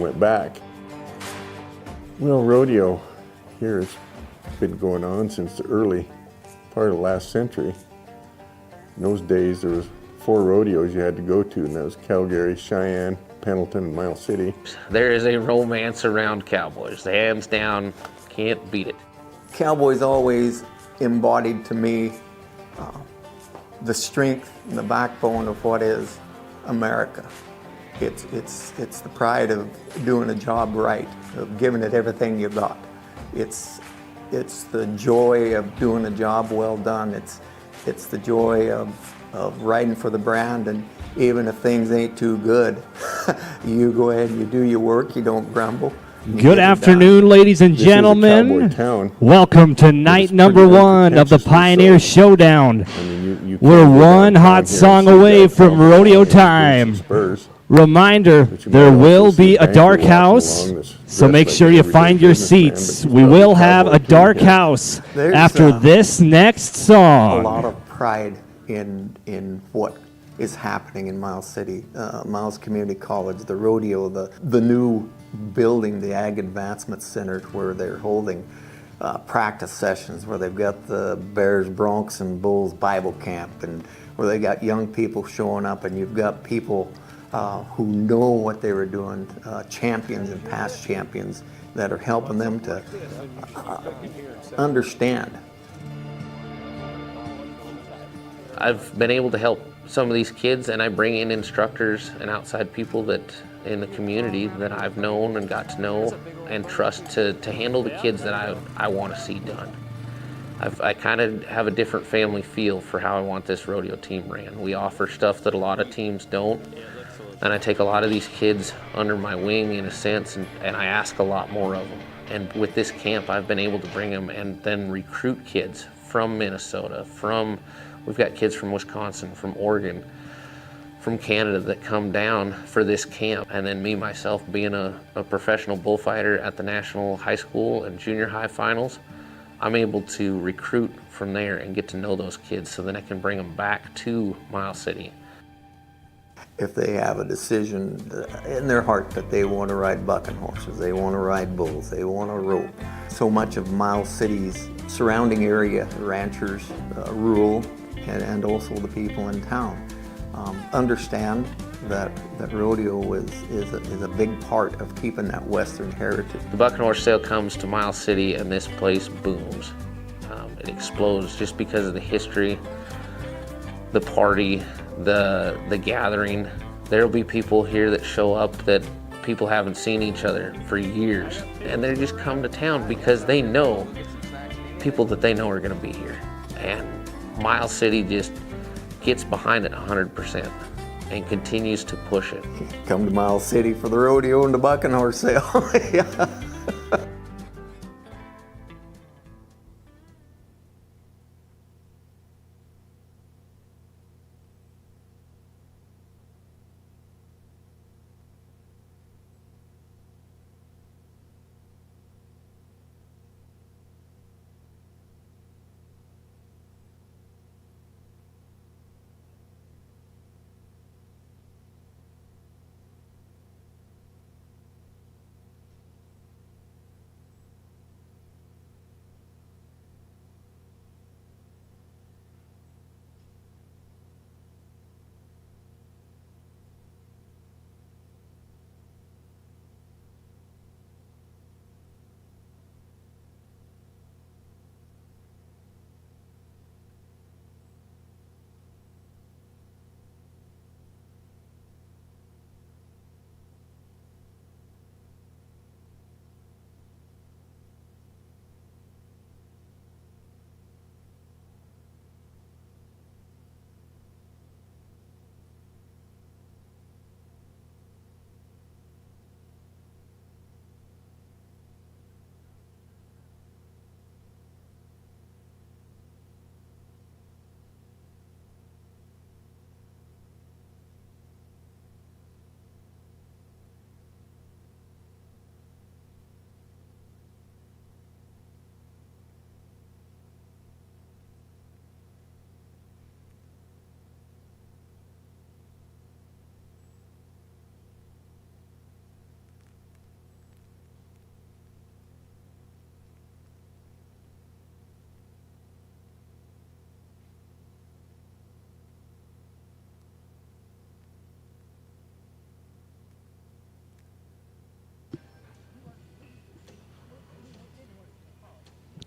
went back. Well, rodeo here has been going on since the early part of the last century. In those days, there was 4 rodeos you had to go to, and that was Calgary, Cheyenne, Pendleton, and Miles City. There is a romance around cowboys. Hands down, can't beat it. Cowboys always embodied to me the strength and the backbone of what is America. It's the pride of doing a job right, of giving it everything you got. It's the joy of doing a job well done. It's the joy of riding for the brand, and even if things ain't too good, you go ahead and you do your work, you don't grumble. Good afternoon, ladies and gentlemen. Welcome to night number 1 of the Pioneer Showdown. We're one hot song away from rodeo time. Reminder, there will be a dark house, so make sure you find your seats. We will have a dark house after this next song. A lot of pride in what is happening in Miles City, Miles Community College, the rodeo, the new building, the Ag Development Center, where they're holding practice sessions, where they've got the Bears, Broncs, and Bulls Bible Camp, and where they got young people showing up, and you've got people who know what they were doing, champions and past champions that are helping them to understand. I've been able to help some of these kids, and I bring in instructors and outside people that in the community that I've known and got to know and trust to handle the kids that I want to see done. I kind of have a different family feel for how I want this rodeo team ran. We offer stuff that a lot of teams don't, and I take a lot of these kids under my wing in a sense, and I ask a lot more of them. And with this camp, I've been able to bring them and then recruit kids from Minnesota, we've got kids from Wisconsin, from Oregon, from Canada that come down for this camp. And then me, myself, being a professional bullfighter at the national high school and junior high finals, I'm able to recruit from there and get to know those kids so then I can bring them back to Miles City. If they have a decision in their heart that they want to ride bucking horses, they want to ride bulls, they want to rope. So much of Miles City's surrounding area, ranchers, rural, and also the people in town, understand that rodeo is a big part of keeping that Western heritage. The bucking horse sale comes to Miles City and this place booms. It explodes just because of the history, the party, the gathering. There'll be people here that show up that people haven't seen each other for years, and they just come to town because they know people that they know are going to be here. And Miles City just gets behind it 100% and continues to push it. Come to Miles City for the rodeo and the bucking horse sale. Yeah.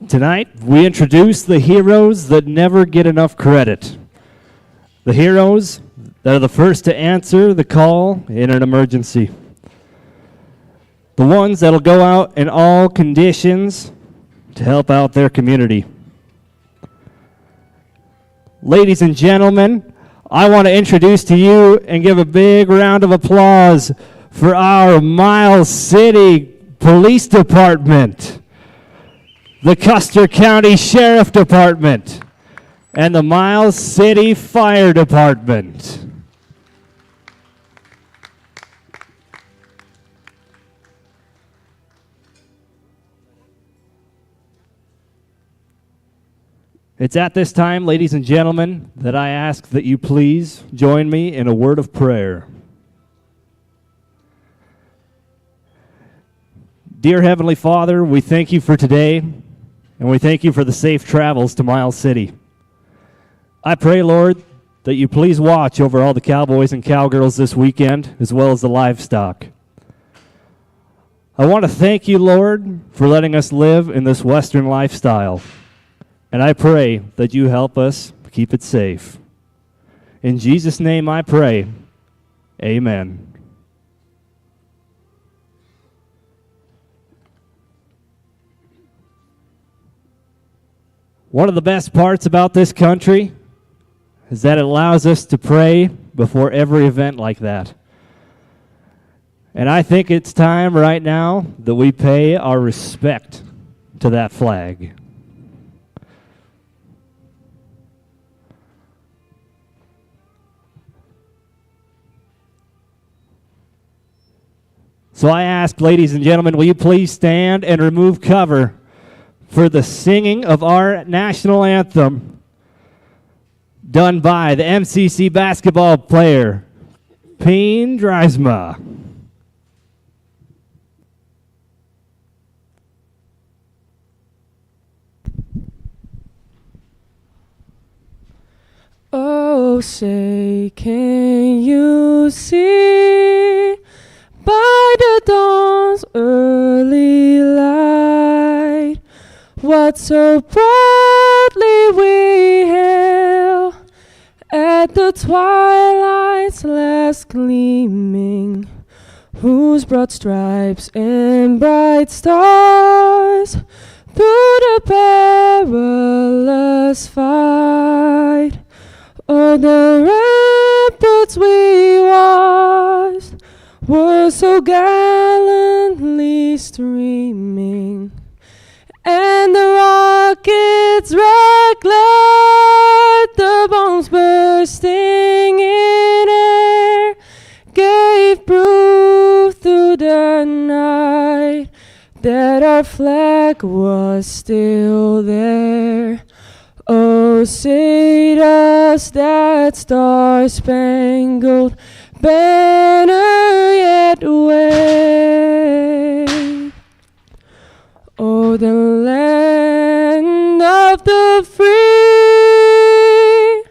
Tonight, we introduce the heroes that never get enough credit. The heroes that are the first to answer the call in an emergency. The ones that'll go out in all conditions to help out their community. Ladies and gentlemen, I want to introduce to you and give a big round of applause for our Miles City Police Department, the Custer County Sheriff Department, and the Miles City Fire Department. It's at this time, ladies and gentlemen, that I ask that you please join me in a word of prayer. Dear Heavenly Father, we thank you for today, and we thank you for the safe travels to Miles City. I pray, Lord, that you please watch over all the cowboys and cowgirls this weekend, as well as the livestock. I want to thank you, Lord, for letting us live in this Western lifestyle. And I pray that you help us keep it safe. In Jesus' name I pray, amen. One of the best parts about this country is that it allows us to pray before every event like that. And I think it's time right now that we pay our respect to that flag. So I ask, ladies and gentlemen, will you please stand and remove cover for the singing of our national anthem done by the MCC basketball player, Peen Drijsma. Oh, say, can you see by the dawn's early light what so proudly we hail at the twilight's last gleaming, whose broad stripes and bright stars through the perilous fight o'er the ramparts we watched were so gallantly streaming, and the rocket's red glare, the bombs bursting in air, gave proof through the night that our flag was still there. Oh, say does that star-spangled banner yet wave? Oh, the land of the free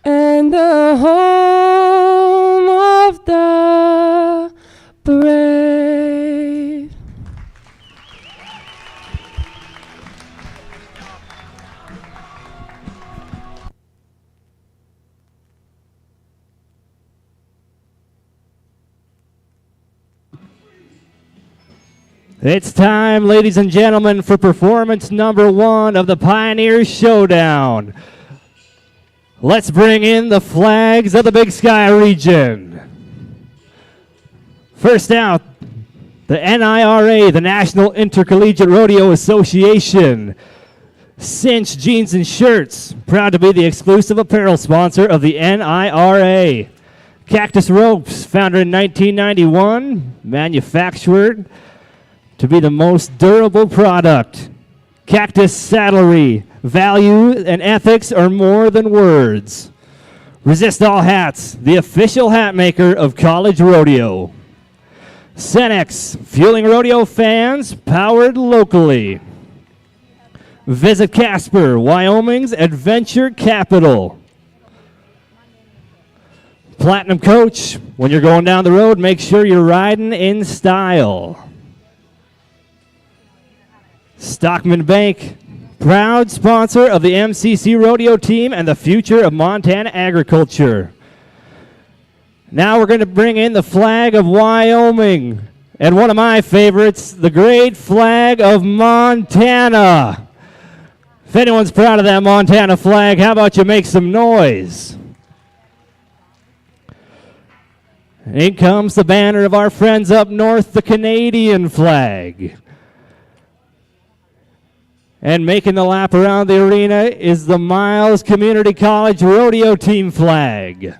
and the home of the brave. It's time, ladies and gentlemen, for performance number 1 of the Pioneer Showdown. Let's bring in the flags of the Big Sky region. First out, the NIRA, the National Intercollegiate Rodeo Association. Cinch Jeans and Shirts, proud to be the exclusive apparel sponsor of the NIRA. Cactus Ropes, founded in 1991, manufactured to be the most durable product. Cactus Saddlery, value and ethics are more than words. Resist All Hats, the official hat maker of College Rodeo. Cenex, fueling rodeo fans, powered locally. Visit Casper, Wyoming's adventure capital. Platinum Coach, when you're going down the road, make sure you're riding in style. Stockman Bank, proud sponsor of the MCC Rodeo team and the future of Montana agriculture. Now we're going to bring in the flag of Wyoming. And one of my favorites, the great flag of Montana. If anyone's proud of that Montana flag, how about you make some noise? In comes the banner of our friends up north, the Canadian flag. And making the lap around the arena is the Miles Community College Rodeo team flag.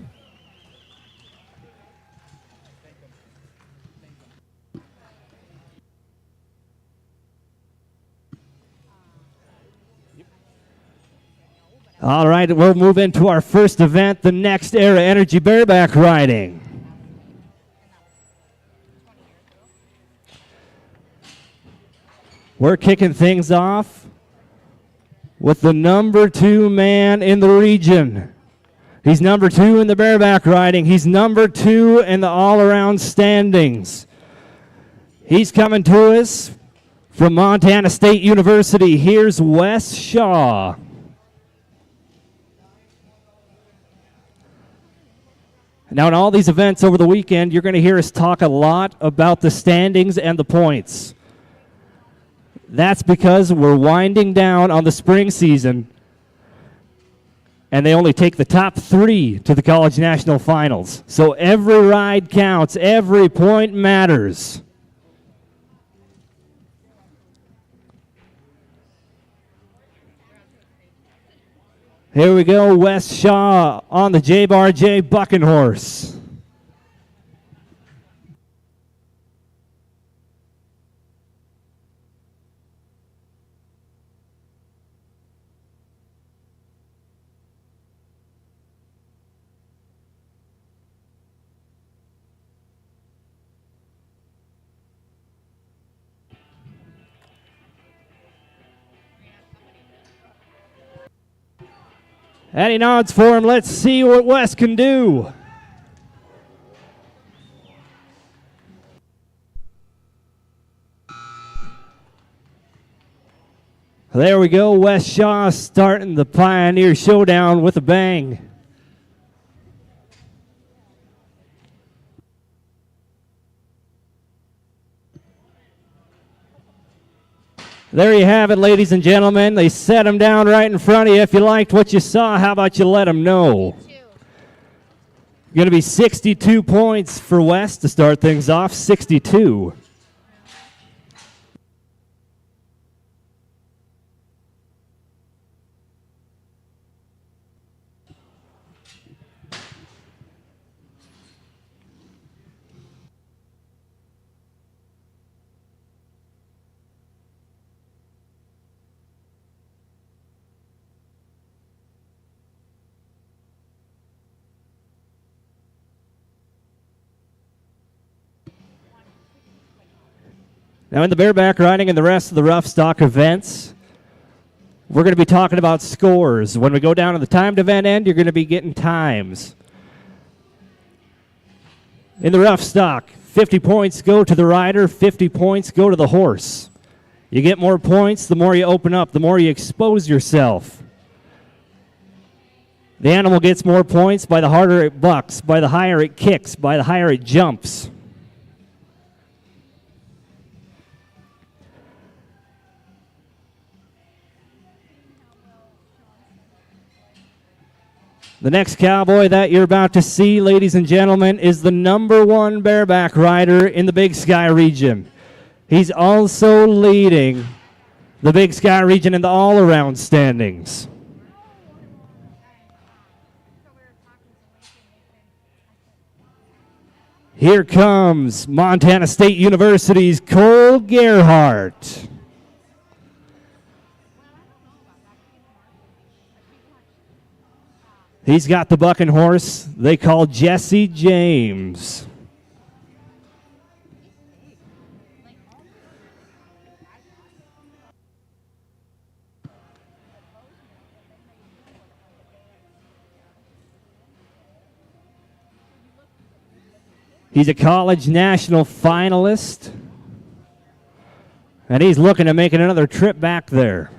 All right, we'll move into our first event, the Next Era Energy Bareback Riding. We're kicking things off with the number 2 man in the region. He's number 2 in the bareback riding. He's number 2 in the all-around standings. He's coming to us from Montana State University. Here's Wes Shaw. Now, in all these events over the weekend, you're going to hear us talk a lot about the standings and the points. That's because we're winding down on the spring season, and they only take the top 3 to the College National Finals. So every ride counts, every point matters. Here we go, Wes Shaw on the J-Bar J bucking horse. And he nods for him. Let's see what Wes can do. There we go. Wes Shaw starting the Pioneer Showdown with a bang. There you have it, ladies and gentlemen. They set them down right in front of you. If you liked what you saw, how about you let them know? Going to be 62 points for Wes to start things off, 62. Now, in the bareback riding and the rest of the rough stock events, we're going to be talking about scores. When we go down to the timed event end, you're going to be getting times. In the rough stock, 50 points go to the rider, 50 points go to the horse. You get more points the more you open up, the more you expose yourself. The animal gets more points by the harder it bucks, by the higher it kicks, by the higher it jumps. The next cowboy that you're about to see, ladies and gentlemen, is the number 1 bareback rider in the Big Sky region. He's also leading the Big Sky region in the all-around standings. Here comes Montana State University's Cole Gerhardt. He's got the bucking horse they call Jesse James. He's a college national finalist. And he's looking to make another trip back there.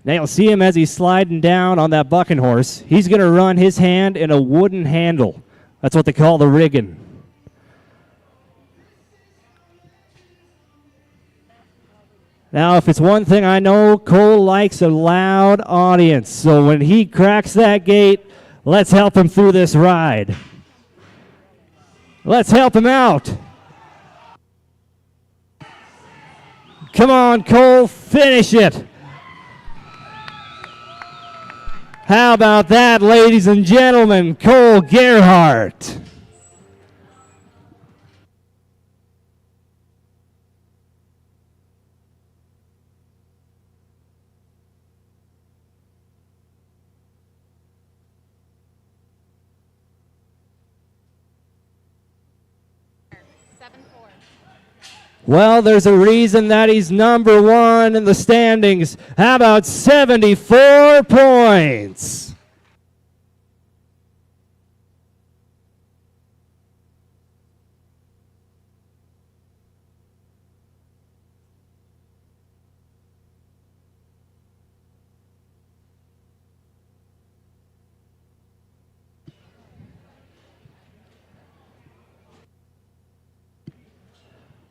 Now you'll see him as he's sliding down on that bucking horse. He's going to run his hand in a wooden handle. That's what they call the rigging. Now, if it's one thing I know, Cole likes a loud audience. So when he cracks that gate, let's help him through this ride. Let's help him out. Come on, Cole, finish it. How about that, ladies and gentlemen? Cole Gerhardt. Well, there's a reason that he's number one in the standings. How about 74 points?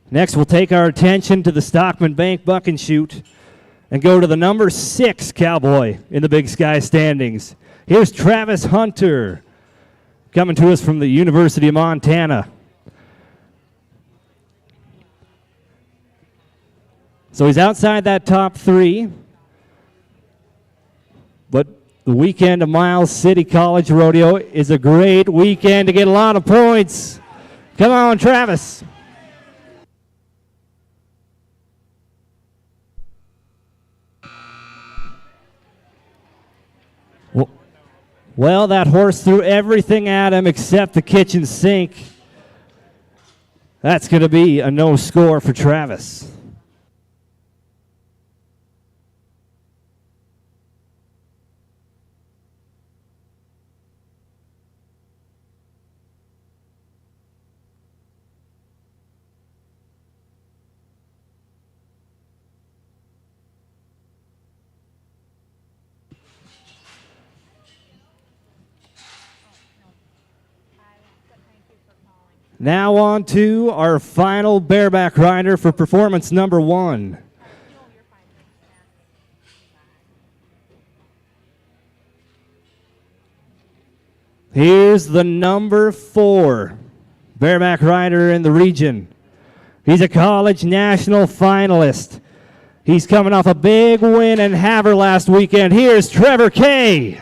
Next, we'll take our attention to the Stockman Bank Buck and Shoot and go to the number 6 Cowboy in the Big Sky standings. Here's Travis Hunter coming to us from the University of Montana. So he's outside that top 3, but the weekend of Miles City College Rodeo is a great weekend to get a lot of points. Come on, Travis. Well, that horse threw everything at him except the kitchen sink. That's going to be a no score for Travis. Now on to our final bareback rider for performance number 1. Here's the number 4 bareback rider in the region. He's a college national finalist. He's coming off a big win in Havre last weekend. Here's Trevor Kay.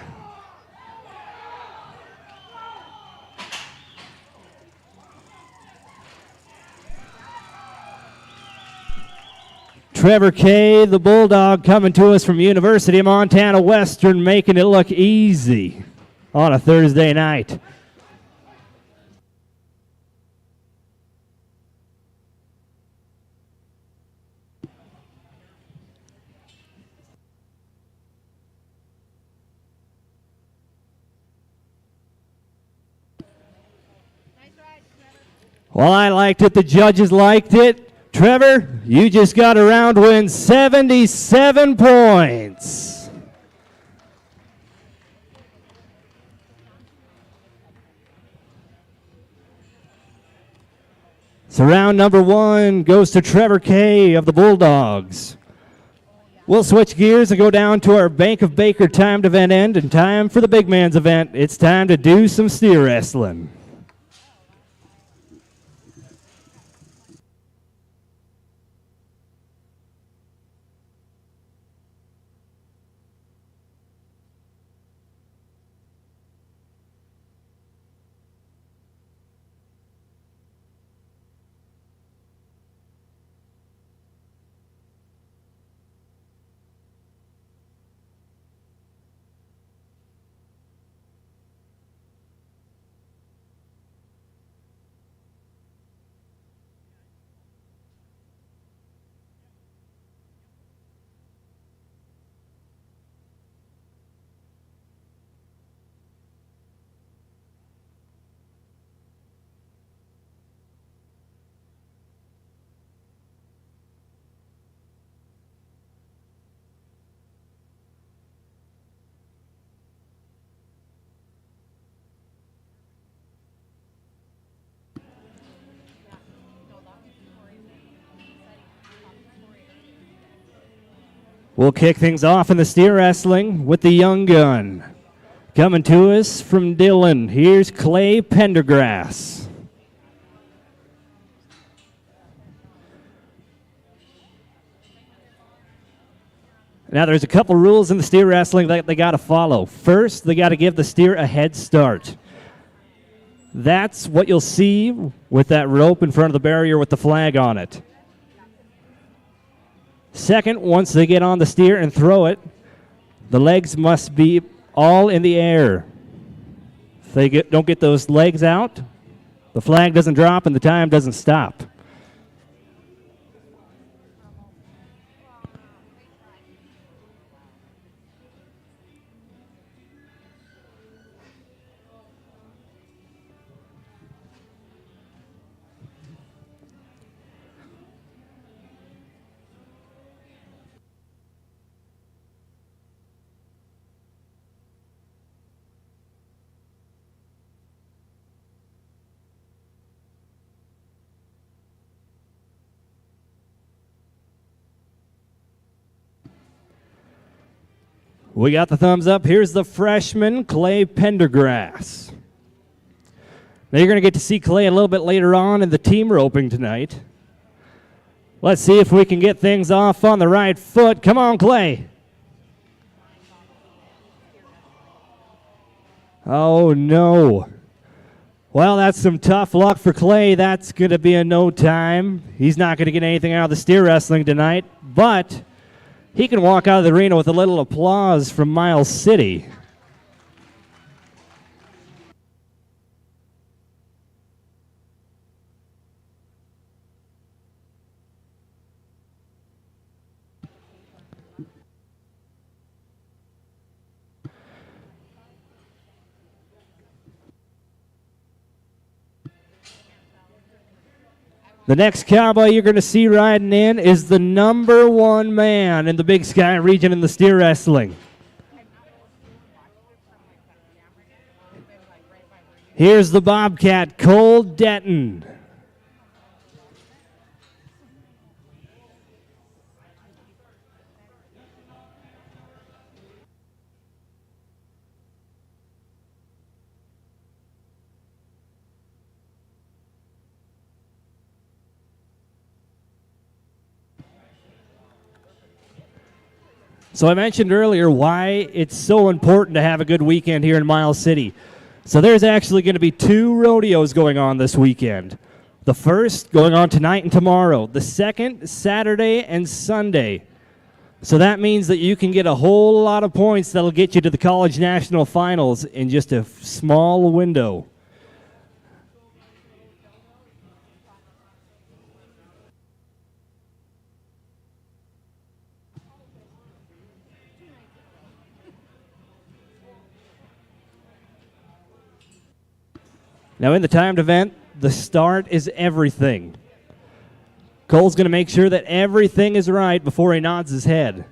Trevor Kay, the Bulldog, coming to us from University of Montana Western, making it look easy on a Thursday night. Well, I liked it. The judges liked it. Trevor, you just got a round win, 77 points. So round number 1 goes to Trevor Kay of the Bulldogs. We'll switch gears and go down to our Bank of Baker timed event end and time for the big man's event. It's time to do some steer wrestling. We'll kick things off in the steer wrestling with the young gun. Coming to us from Dillon, here's Clay Pendergrass. Now, there's a couple rules in the steer wrestling that they got to follow. First, they got to give the steer a head start. That's what you'll see with that rope in front of the barrier with the flag on it. Second, once they get on the steer and throw it, the legs must be all in the air. If they don't get those legs out, the flag doesn't drop and the time doesn't stop. We got the thumbs up. Here's the freshman, Clay Pendergrass. Now you're going to get to see Clay a little bit later on in the team roping tonight. Let's see if we can get things off on the right foot. Come on, Clay. Oh, no. Well, that's some tough luck for Clay. That's going to be a no time. He's not going to get anything out of the steer wrestling tonight, but he can walk out of the arena with a little applause from Miles City. The next cowboy you're going to see riding in is the number one man in the Big Sky region in the steer wrestling. Here's the Bobcat, Cole Denton. So I mentioned earlier why it's so important to have a good weekend here in Miles City. So there's actually going to be 2 rodeos going on this weekend. The first going on tonight and tomorrow. The second, Saturday and Sunday. So that means that you can get a whole lot of points that'll get you to the college national finals in just a small window. Now, in the timed event, the start is everything. Cole's going to make sure that everything is right before he nods his head.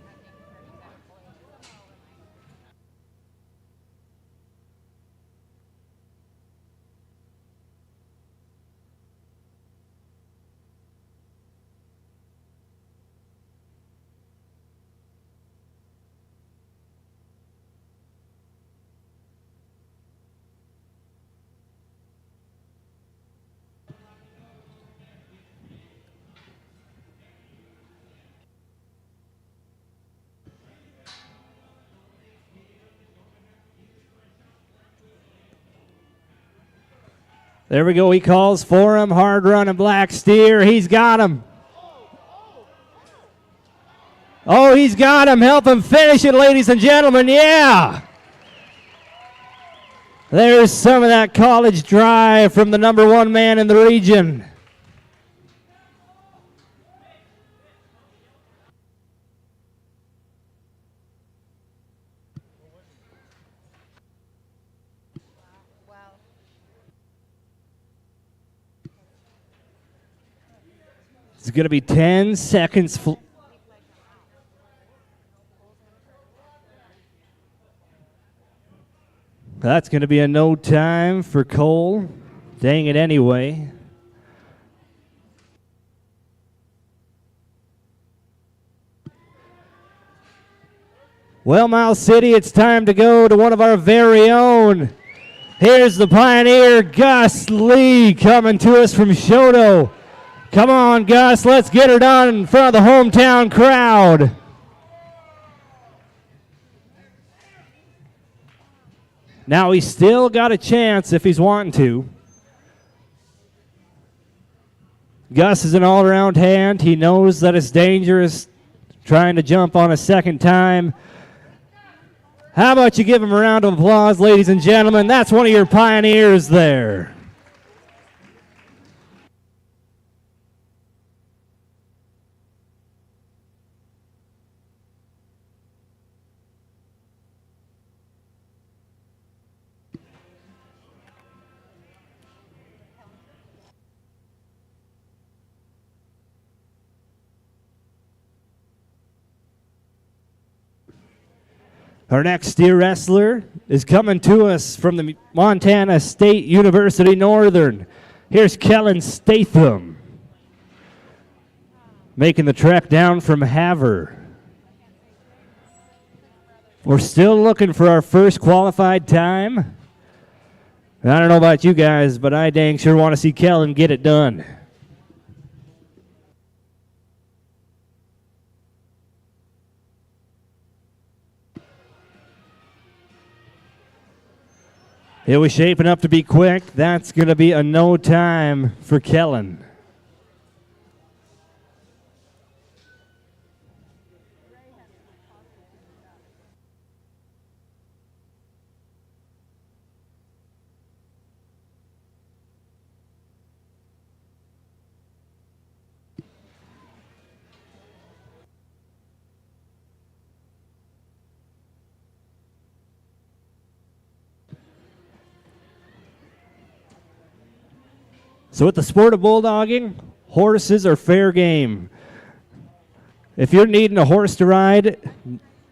There we go. He calls for him. Hard running black steer. He's got him. Oh, he's got him. Help him finish it, ladies and gentlemen. Yeah. There's some of that college drive from the number one man in the region. It's going to be 10 seconds. That's going to be a no time for Cole. Dang it anyway. Well, Miles City, it's time to go to one of our very own. Here's the Pioneer, Gus Lee, coming to us from Showdown. Come on, Gus, let's get her done in front of the hometown crowd. Now, he's still got a chance if he's wanting to. Gus is an all-around hand. He knows that it's dangerous trying to jump on a second time. How about you give him a round of applause, ladies and gentlemen? That's one of your Pioneers there. Our next steer wrestler is coming to us from the Montana State University Northern. Here's Kellen Statham, making the trek down from Havre. We're still looking for our first qualified time. I don't know about you guys, but I dang sure want to see Kellen get it done. It was shaping up to be quick. That's going to be a no time for Kellen. So with the sport of bulldogging, horses are fair game. If you're needing a horse to ride,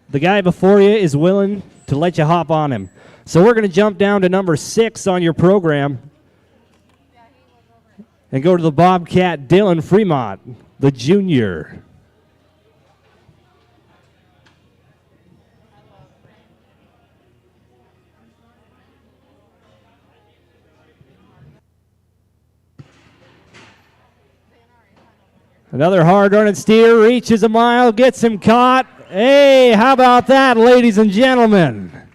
the guy before you is willing to let you hop on him. So we're going to jump down to number 6 on your program and go to the Bobcat Dylan Fremont, the junior. Another hard-running steer, reaches a mile, gets him caught. Hey, how about that, ladies and gentlemen? 5.9.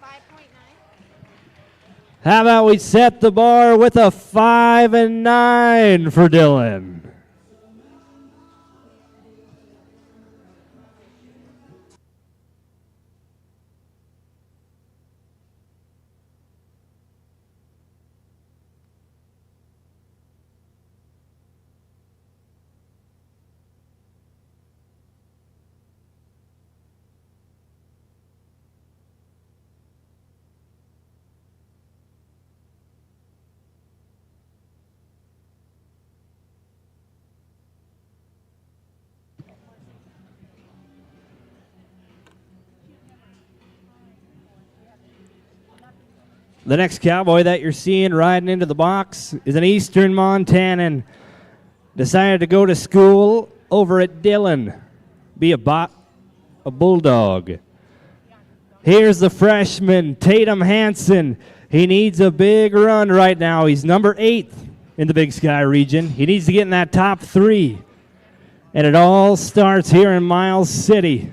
How about we set the bar with a 5 and 9 for Dylan? The next cowboy that you're seeing riding into the box is an Eastern Montanan. Decided to go to school over at Dillon. Be a bulldog. Here's the freshman, Tatum Hansen. He needs a big run right now. He's number 8 in the Big Sky region. He needs to get in that top 3. And it all starts here in Miles City.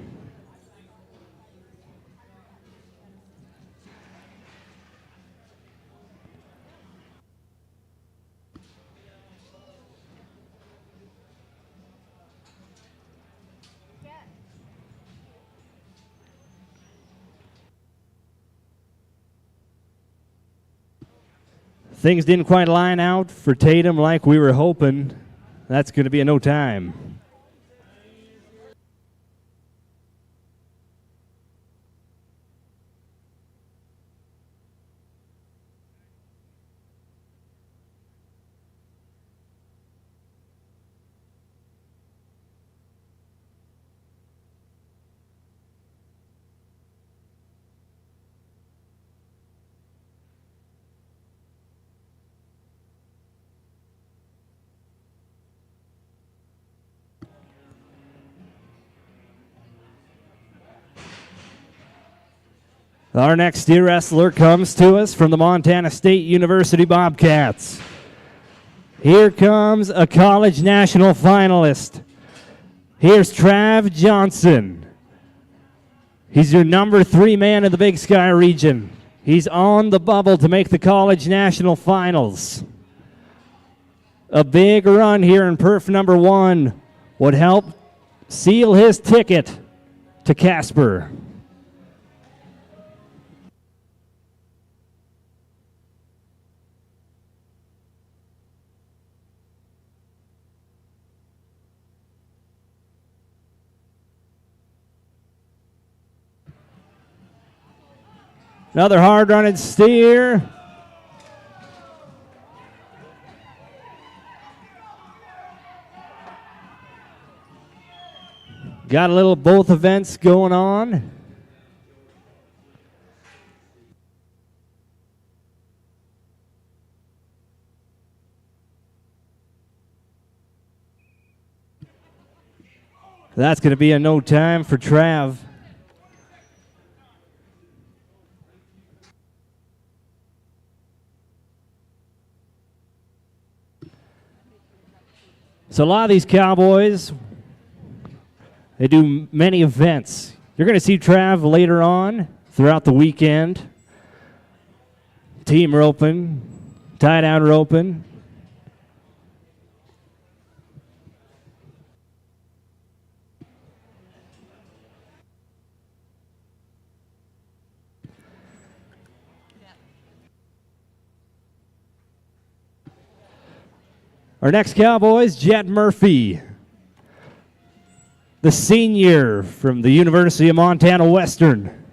Things didn't quite line out for Tatum like we were hoping. That's going to be a no time. Our next steer wrestler comes to us from the Montana State University Bobcats. Here comes a college national finalist. Here's Trav Johnson. He's your number 3 man in the Big Sky region. He's on the bubble to make the college national finals. A big run here in Perf number 1 would help seal his ticket to Casper. Another hard-running steer. Got a little both events going on. That's going to be a no time for Trav. So a lot of these cowboys, they do many events. You're going to see Trav later on throughout the weekend. Team roping, tie-down roping. Our next cowboy is Jet Murphy, the senior from the University of Montana Western.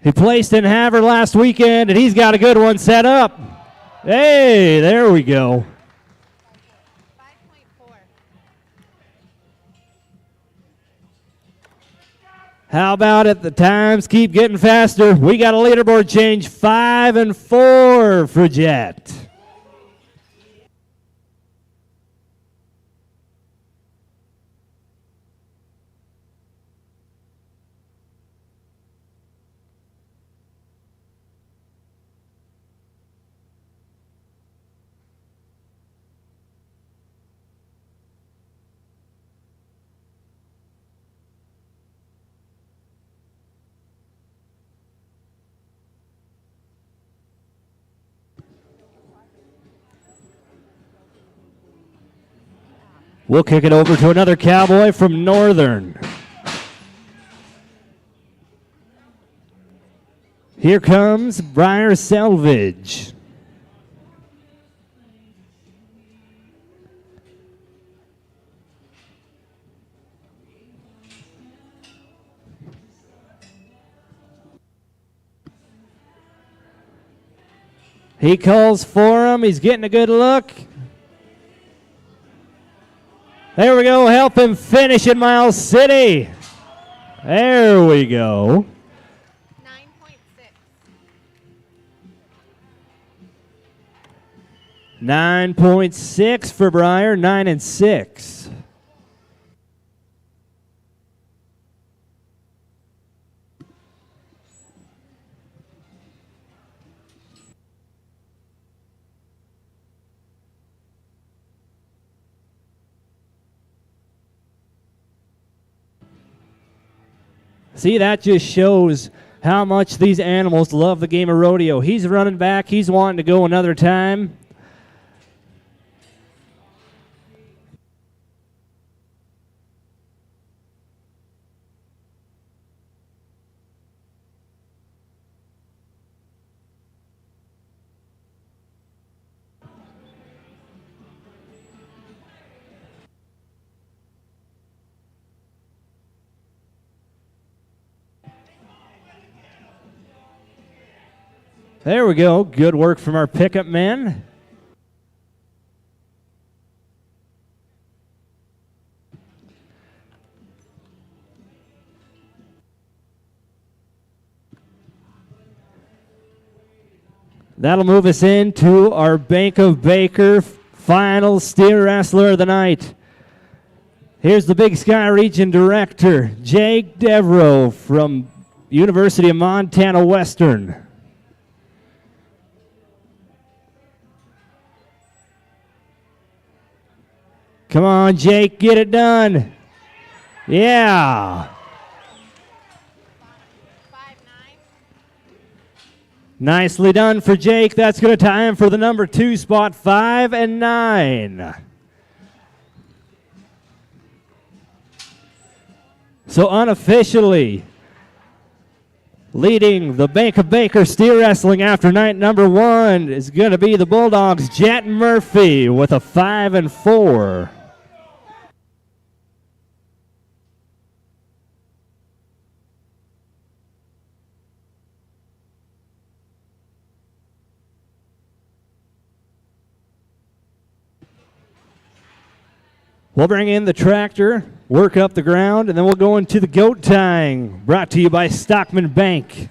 He placed in Havre last weekend, and he's got a good one set up. Hey, there we go. 5.4. How about it? The times keep getting faster. We got a leaderboard change, 5 and 4 for Jet. We'll kick it over to another cowboy from Northern. Here comes Briar Selvage. He calls for him. He's getting a good look. There we go. Help him finish in Miles City. There we go. 9.6. 9.6 for Briar, 9 and 6. See, that just shows how much these animals love the game of rodeo. He's running back. He's wanting to go another time. There we go. Good work from our pickup men. That'll move us into our Bank of Baker final steer wrestler of the night. Here's the Big Sky Region Director, Jake Devereaux from University of Montana Western. Come on, Jake, get it done. Yeah. 5-9. Nicely done for Jake. That's going to tie him for the number 2 spot, 5 and 9. So unofficially leading the Bank of Baker steer wrestling after night number 1 is going to be the Bulldogs' Jet Murphy with a 5 and 4. We'll bring in the tractor, work up the ground, and then we'll go into the goat tying, brought to you by Stockman Bank.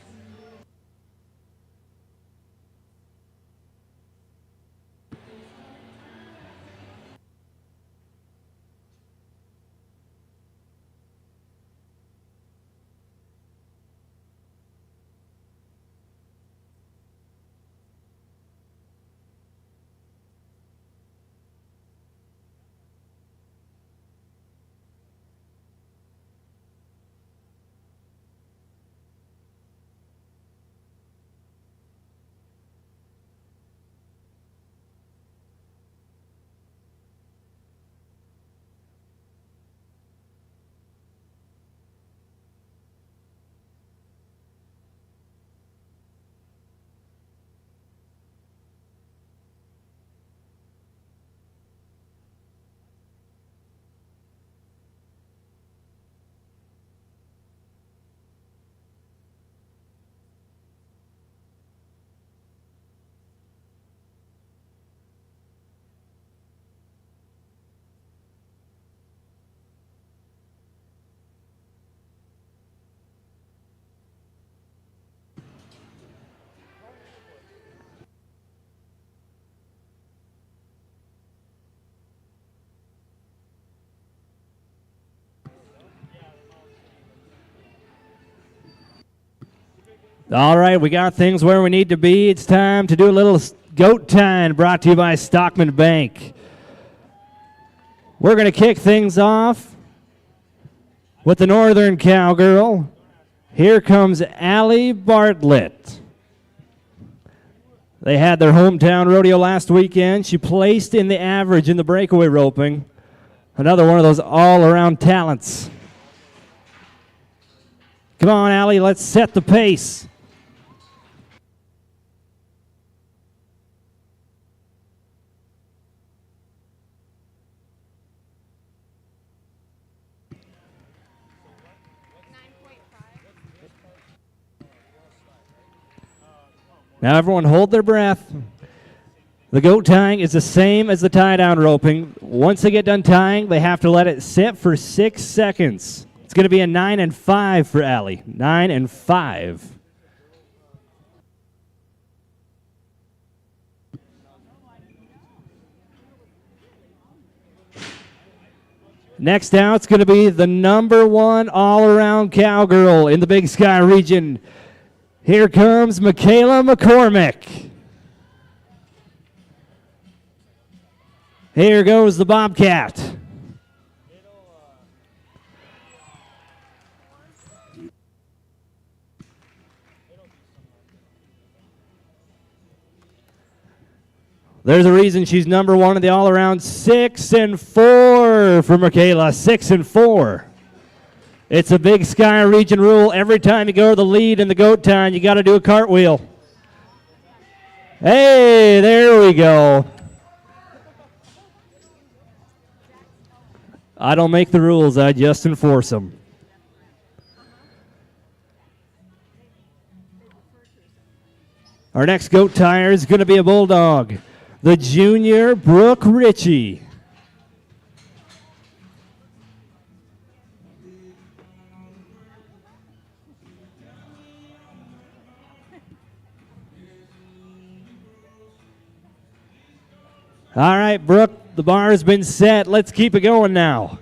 All right, we got things where we need to be. It's time to do a little goat tying, brought to you by Stockman Bank. We're going to kick things off with the Northern Cowgirl. Here comes Allie Bartlett. They had their hometown rodeo last weekend. She placed in the average in the breakaway roping. Another one of those all-around talents. Come on, Allie, let's set the pace. Now everyone hold their breath. The goat tying is the same as the tie-down roping. Once they get done tying, they have to let it sit for 6 seconds. It's going to be a 9 and 5 for Allie. 9 and 5. Next out, it's going to be the number 1 all-around cowgirl in the Big Sky region. Here comes Michaela McCormick. Here goes the Bobcat. There's a reason she's number 1 in the all-around. 6 and 4 for Michaela. 6 and 4. It's a Big Sky region rule. Every time you go to the lead in the goat tying, you got to do a cartwheel. Hey, there we go. I don't make the rules, I just enforce them. Our next goat tire is going to be a bulldog. The junior Brooke Ritchie. All right, Brooke, the bar has been set. Let's keep it going now.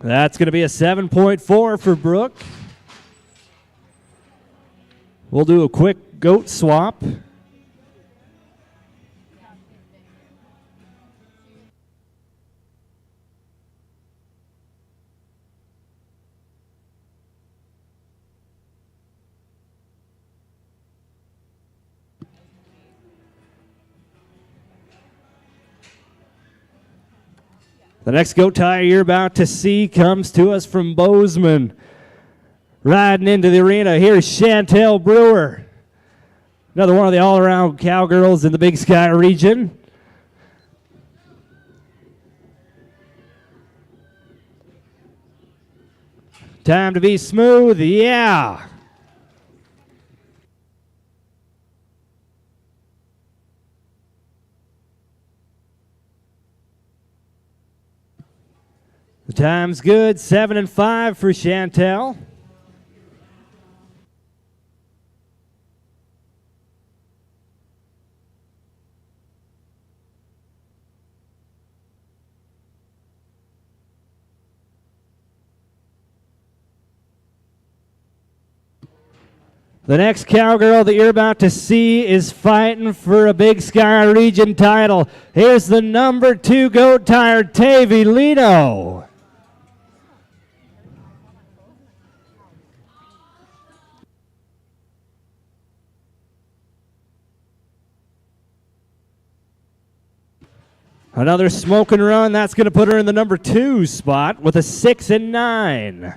That's going to be a 7.4 for Brooke. We'll do a quick goat swap. The next goat tire you're about to see comes to us from Bozeman. Riding into the arena, here's Chantel Brewer. Another one of the all-around cowgirls in the Big Sky region. Time to be smooth, yeah. The time's good, 7 and 5 for Chantel. The next cowgirl that you're about to see is fighting for a Big Sky region title. Here's the number 2 goat tire, Tavy Lino. Another smoke and run. That's going to put her in the number 2 spot with a 6 and 9.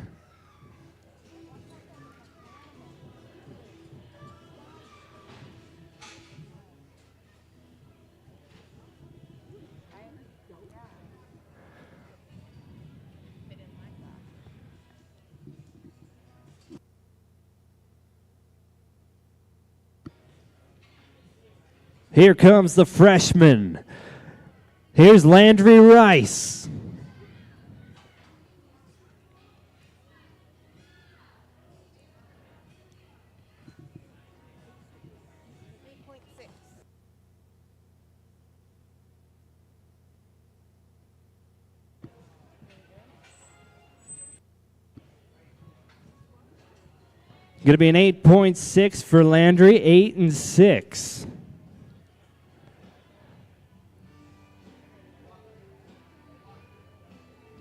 Here comes the freshman. Here's Landry Rice. Going to be an 8.6 for Landry, 8 and 6.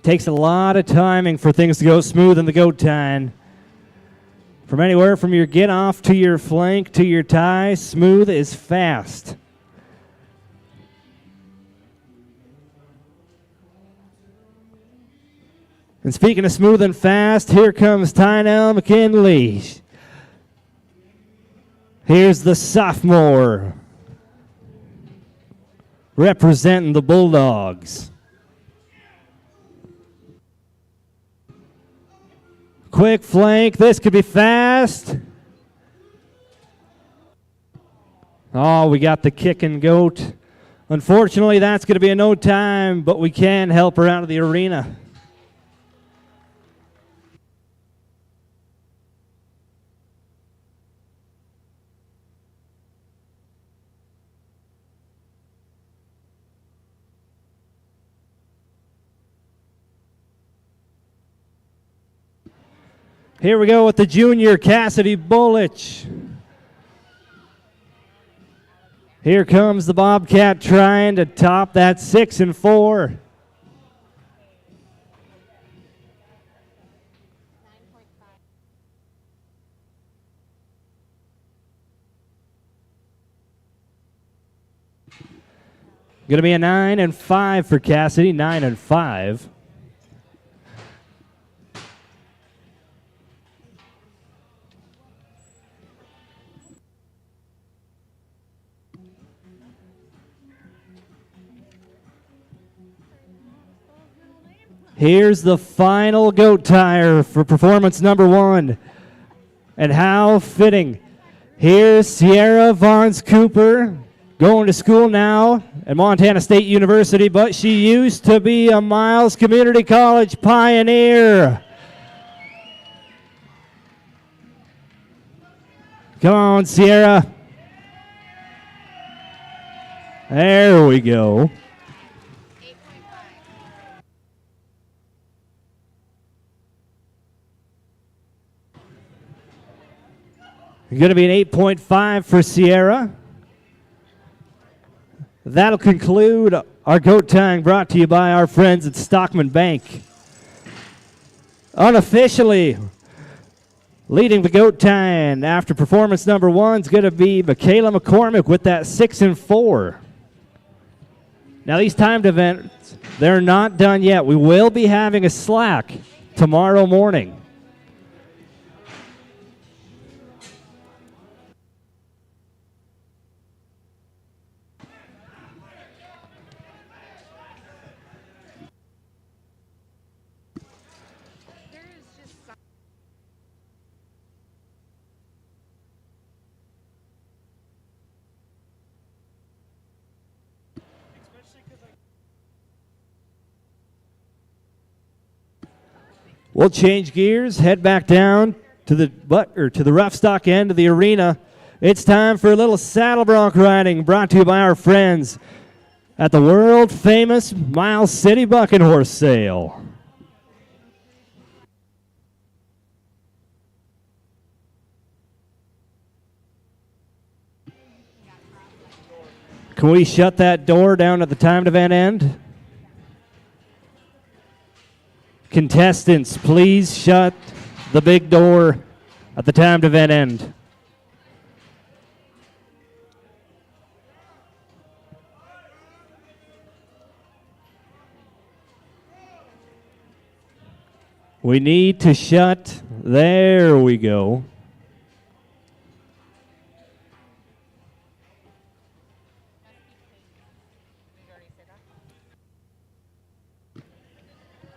Takes a lot of timing for things to go smooth in the goat tying. From anywhere from your get off to your flank to your tie, smooth is fast. And speaking of smooth and fast, here comes Tynell McKinley. Here's the sophomore representing the Bulldogs. Quick flank. This could be fast. Oh, we got the kicking goat. Unfortunately, that's going to be a no time, but we can help her out of the arena. Here we go with the junior, Cassidy Bullich. Here comes the Bobcat trying to top that 6 and 4. Going to be a 9 and 5 for Cassidy, 9 and 5. Here's the final goat tire for performance number 1. And how fitting. Here's Sierra Vance Cooper, going to school now at Montana State University, but she used to be a Miles Community College Pioneer. Come on, Sierra. There we go. Going to be an 8.5 for Sierra. That'll conclude our goat tying brought to you by our friends at Stockman Bank. Unofficially leading the goat tying after performance number 1 is going to be Michaela McCormick with that 6-4. Now these timed events, they're not done yet. We will be having a slack tomorrow morning. We'll change gears, head back down to the rough stock end of the arena. It's time for a little saddle bronc riding brought to you by our friends at the world famous Miles City Bucking Horse Sale. Can we shut that door down at the timed event end? Contestants, please shut the big door at the timed event end. We need to shut. There we go.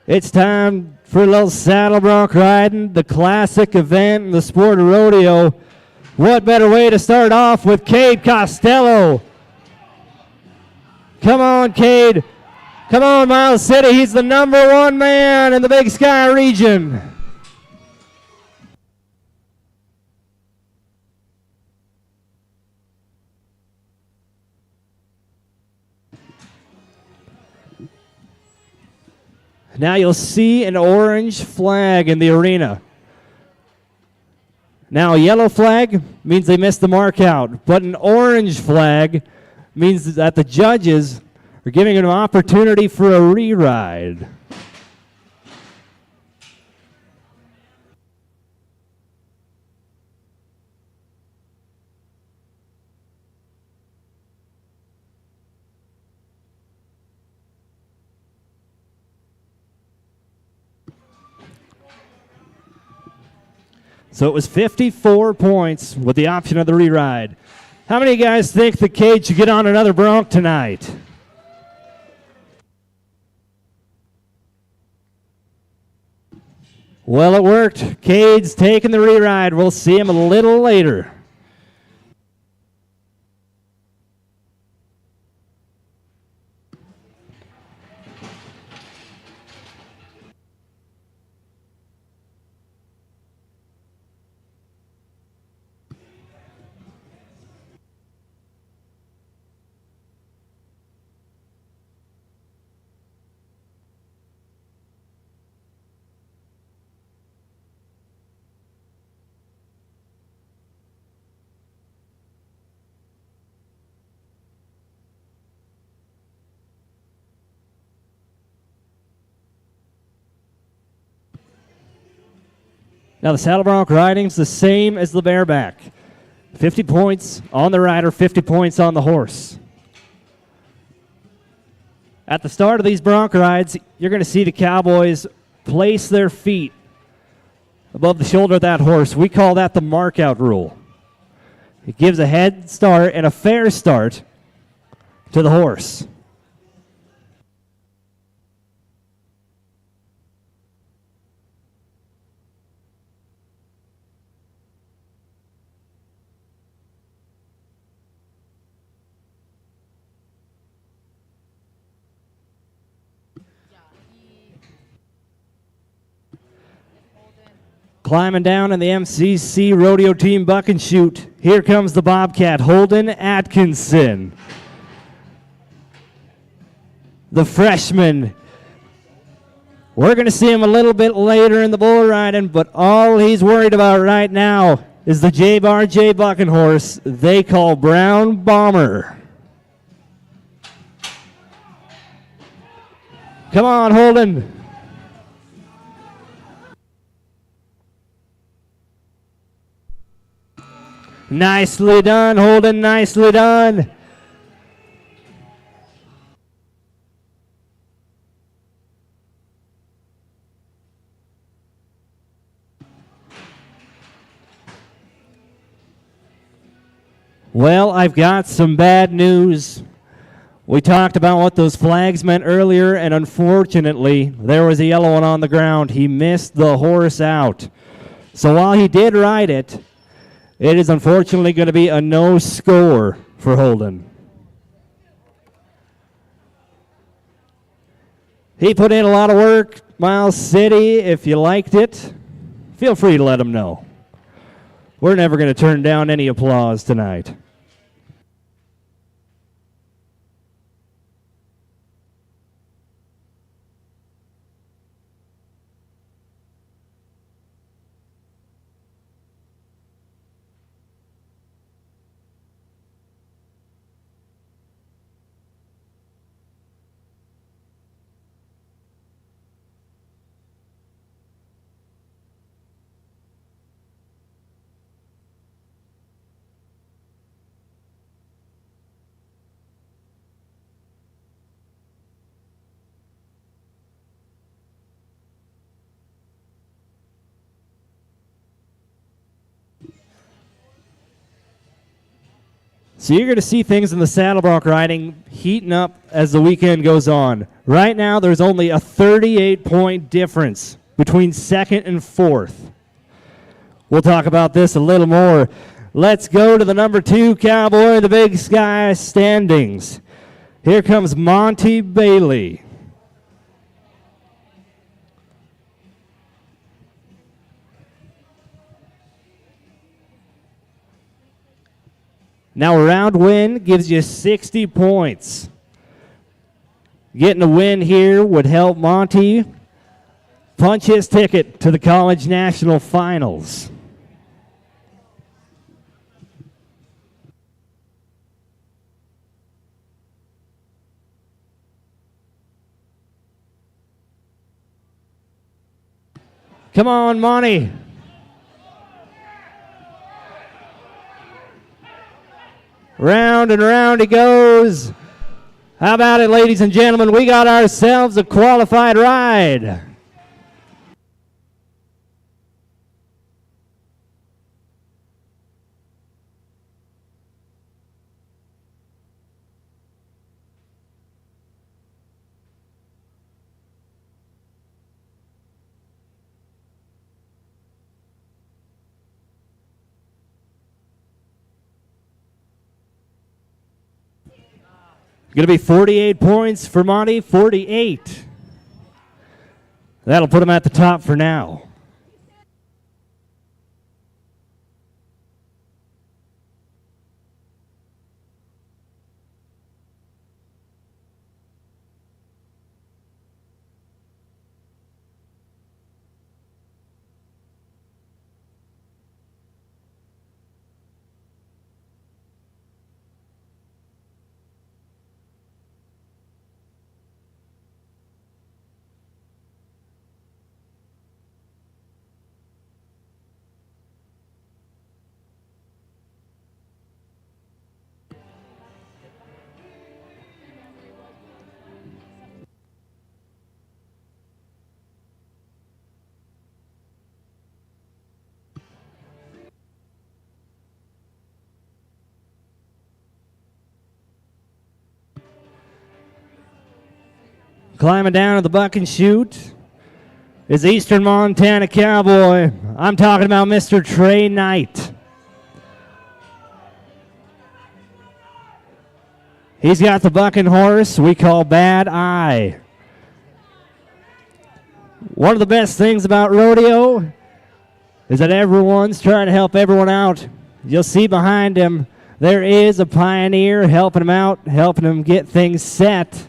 It's time for a little saddle bronc riding, the classic event in the sport of rodeo. What better way to start off with Cade Costello? Come on, Cade. Come on, Miles City. He's the #1 man in the Big Sky region. Now you'll see an orange flag in the arena. Now a yellow flag means they missed the mark out, but an orange flag means that the judges are giving an opportunity for a re-ride. So it was 54 points with the option of the re-ride. How many of you guys think the Cade should get on another bronc tonight? Well, it worked. Cade's taking the re-ride. We'll see him a little later. Now the saddle bronc riding's the same as the bareback. 50 points on the rider, 50 points on the horse. At the start of these bronc rides, you're going to see the cowboys place their feet above the shoulder of that horse. We call that the mark-out rule. It gives a head start and a fair start to the horse. Climbing down in the MCC Rodeo Team buck and shoot. Here comes the Bobcat, Holden Atkinson. The freshman. We're going to see him a little bit later in the bull riding, but all he's worried about right now is the J-Bar J bucking horse they call Brown Bomber. Come on, Holden. Nicely done, Holden, nicely done. Well, I've got some bad news. We talked about what those flags meant earlier, and unfortunately, there was a yellow one on the ground. He missed the horse out. So while he did ride it, it is unfortunately going to be a no score for Holden. He put in a lot of work. Miles City, if you liked it, feel free to let him know. We're never going to turn down any applause tonight. So you're going to see things in the saddle bronc riding heating up as the weekend goes on. Right now, there's only a 38-point difference between second and fourth. We'll talk about this a little more. Let's go to the number 2 cowboy in the Big Sky standings. Here comes Monty Bailey. Now, a round win gives you 60 points. Getting a win here would help Monty punch his ticket to the College National Finals. Come on, Monty. Round and round he goes. How about it, ladies and gentlemen? We got ourselves a qualified ride. Going to be 48 points for Monty, 48. That'll put him at the top for now. Climbing down to the buck and chute is Eastern Montana Cowboy. I'm talking about Mr. Trey Knight. He's got the bucking horse we call Bad Eye. One of the best things about rodeo is that everyone's trying to help everyone out. You'll see behind him there is a pioneer helping him out, helping him get things set.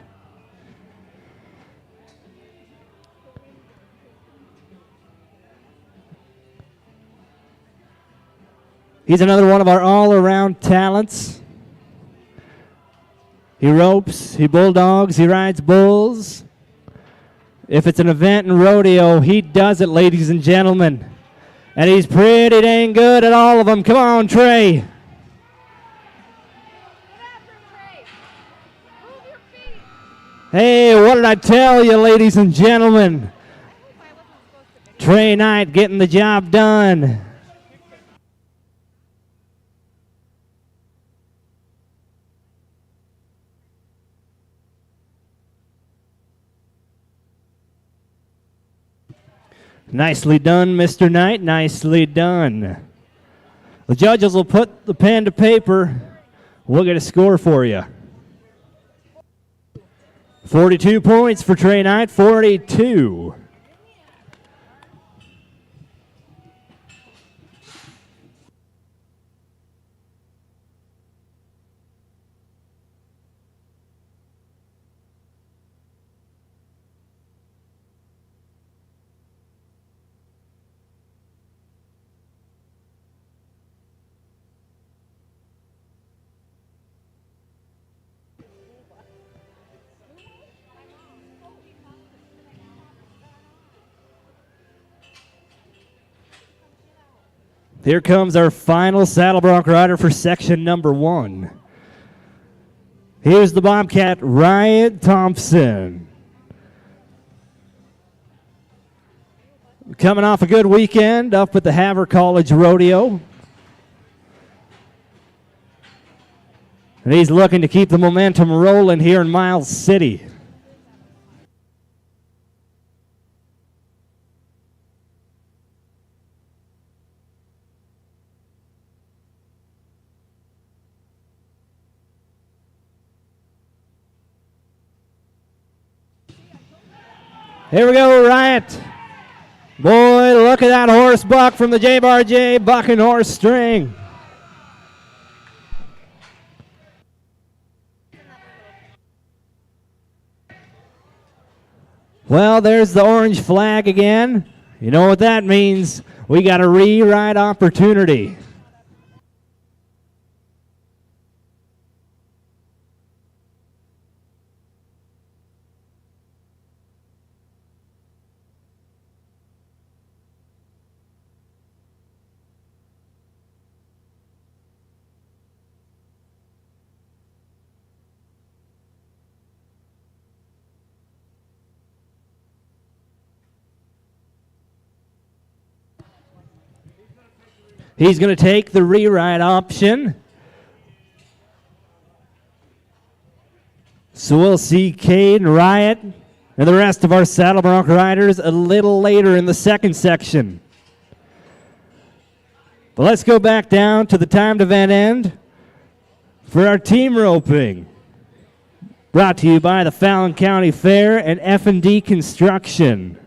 He's another one of our all-around talents. He ropes, he bulldogs, he rides bulls. If it's an event in rodeo, he does it, ladies and gentlemen. And he's pretty dang good at all of them. Come on, Trey. Hey, what did I tell you, ladies and gentlemen? Trey Knight getting the job done. Nicely done, Mr. Knight. Nicely done. The judges will put the pen to paper. We'll get a score for you. 42 points for Trey Knight, 42. Here comes our final saddle bronc rider for section number 1. Here's the Bobcat, Ryan Thompson. Coming off a good weekend up at the Havre College Rodeo. And he's looking to keep the momentum rolling here in Miles City. Here we go, Riot. Boy, look at that horse buck from the J-Bar J bucking horse string. Well, there's the orange flag again. You know what that means. We got a re-ride opportunity. He's going to take the re-ride option. So we'll see Cade and Riot and the rest of our saddle bronc riders a little later in the second section. But let's go back down to the timed event end for our team roping. Brought to you by the Fallon County Fair and F&D Construction.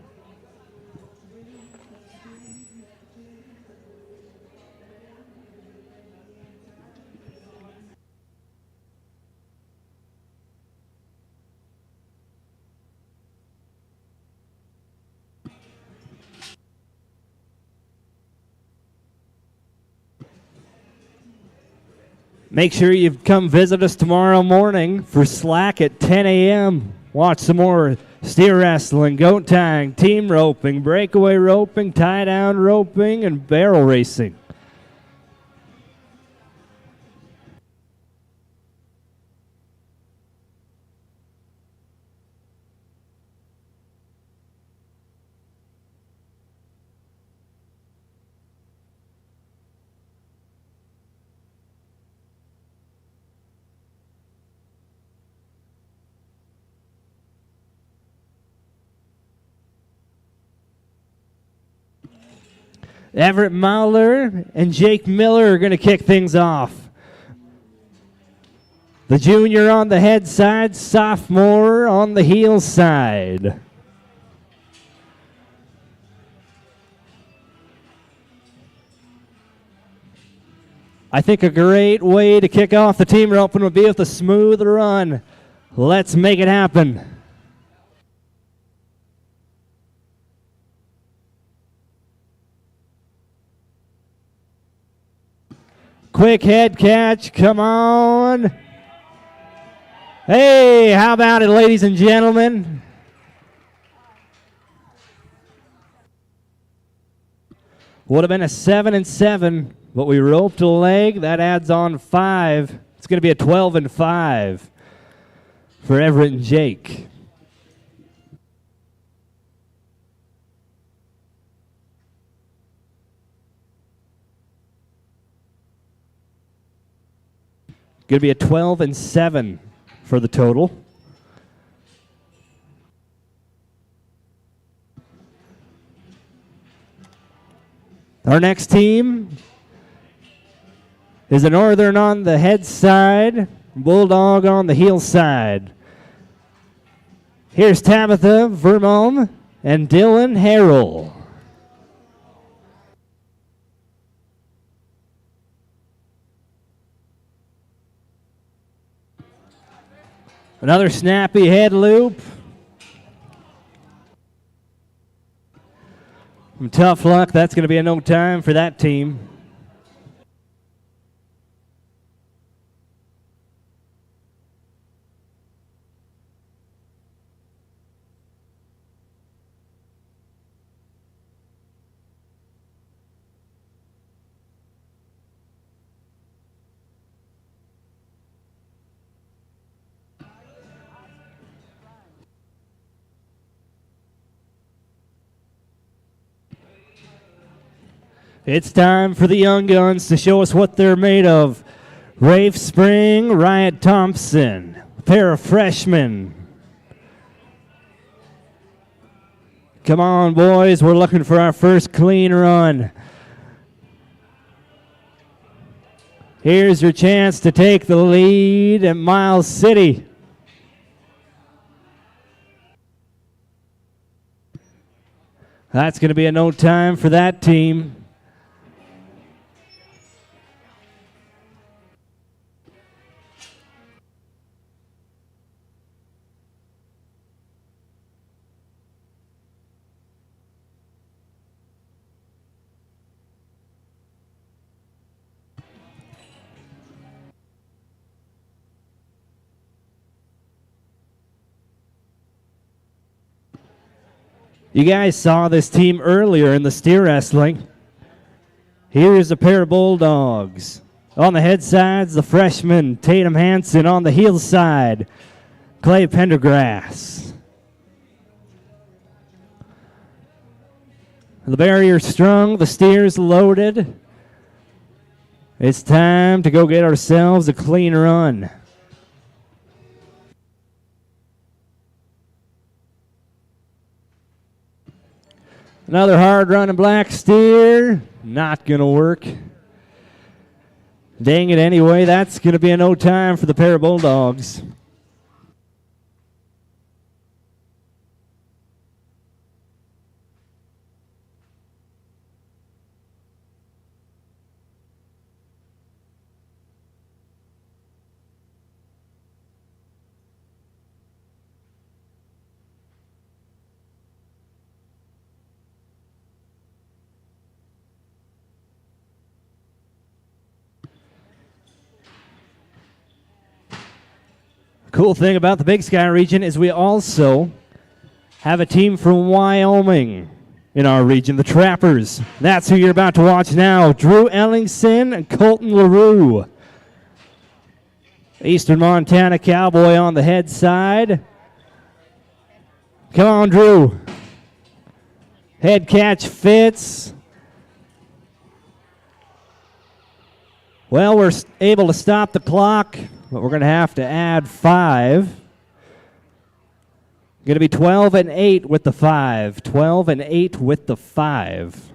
Make sure you come visit us tomorrow morning for slack at 10 a.m. Watch some more steer wrestling, goat tying, team roping, breakaway roping, tie-down roping, and barrel racing. Everett Mauler and Jake Miller are going to kick things off. The junior on the head side, sophomore on the heel side. I think a great way to kick off the team roping would be with a smooth run. Let's make it happen. Quick head catch. Come on. Hey, how about it, ladies and gentlemen? Would have been a 7-7, but we roped a leg. That adds on 5. It's going to be a 12-5 for Everett and Jake. Going to be a 12-7 for the total. Our next team is a Northern on the head side, Bulldog on the heel side. Here's Tabitha Vermont and Dylan Harrell. Another snappy head loop. From Tough Luck, that's going to be a no time for that team. It's time for the young guns to show us what they're made of. Rafe Spring, Riot Thompson, a pair of freshmen. Come on, boys, we're looking for our first clean run. Here's your chance to take the lead at Miles City. That's going to be a no time for that team. You guys saw this team earlier in the steer wrestling. Here's a pair of Bulldogs. On the head sides, the freshman Tatum Hansen. On the heel side, Clay Pendergrass. The barrier strung, the steers loaded. It's time to go get ourselves a clean run. Another hard running black steer. Not going to work. Dang it anyway. That's going to be a no time for the pair of Bulldogs. Cool thing about the Big Sky region is we also have a team from Wyoming in our region, the Trappers. That's who you're about to watch now. Drew Ellingson and Colton LaRue. Eastern Montana Cowboy on the head side. Come on, Drew. Head catch fits. Well, we're able to stop the clock, but we're going to have to add 5. Going to be 12-8 with the 5. 12-8 with the 5.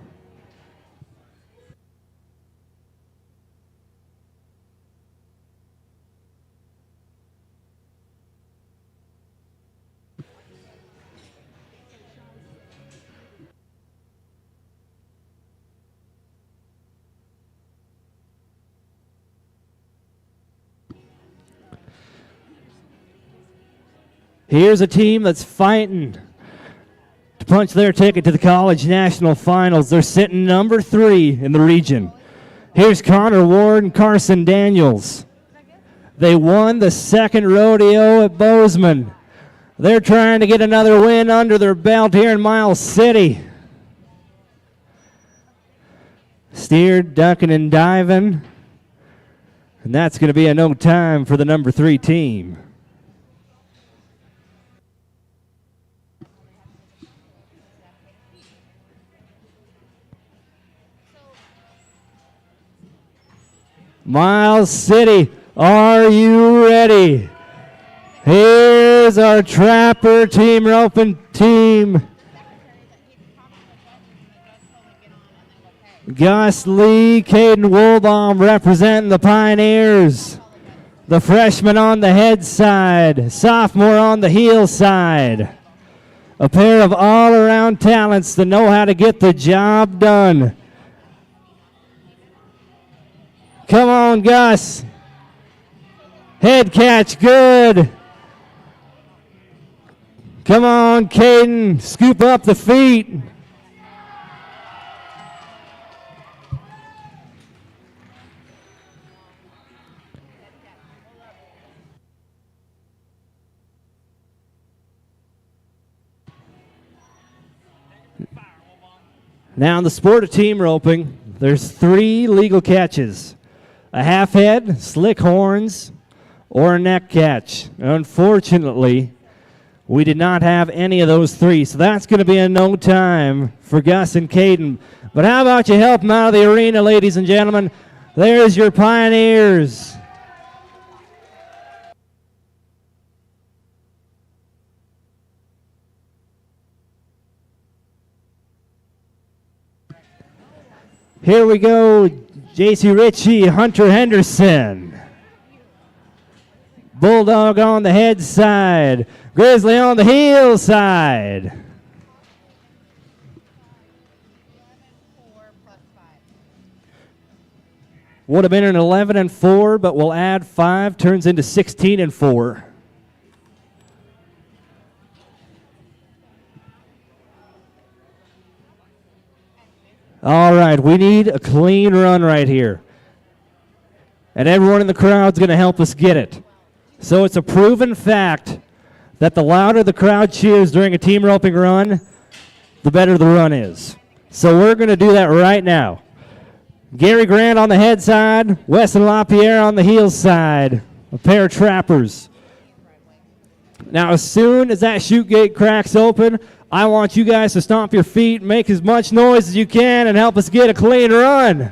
Here's a team that's fighting to punch their ticket to the college national finals. They're sitting number 3 in the region. Here's Connor Ward and Carson Daniels. They won the second rodeo at Bozeman. They're trying to get another win under their belt here in Miles City. Steered, ducking, and diving. And that's going to be a no time for the number 3 team. Miles City, are you ready? Here's our Trapper team roping team. Gus Lee, Caden Woolbaum representing the Pioneers. The freshman on the head side, sophomore on the heel side. A pair of all-around talents that know how to get the job done. Come on, Gus. Head catch, good. Come on, Caden, scoop up the feet. Now in the sport of team roping, there's 3 legal catches. A half head, slick horns, or a neck catch. Unfortunately, we did not have any of those 3, so that's going to be a no time for Gus and Caden. But how about you help them out of the arena, ladies and gentlemen? There's your Pioneers. Here we go, J.C. Ritchie, Hunter Henderson. Bulldog on the head side. Grizzly on the heel side. Would have been an 11-4, but we'll add 5, turns into 16-4. All right, we need a clean run right here. And everyone in the crowd's going to help us get it. So it's a proven fact that the louder the crowd cheers during a team roping run, the better the run is. So we're going to do that right now. Gary Grant on the head side, Weston LaPierre on the heel side. A pair of trappers. Now as soon as that chute gate cracks open, I want you guys to stomp your feet, make as much noise as you can, and help us get a clean run.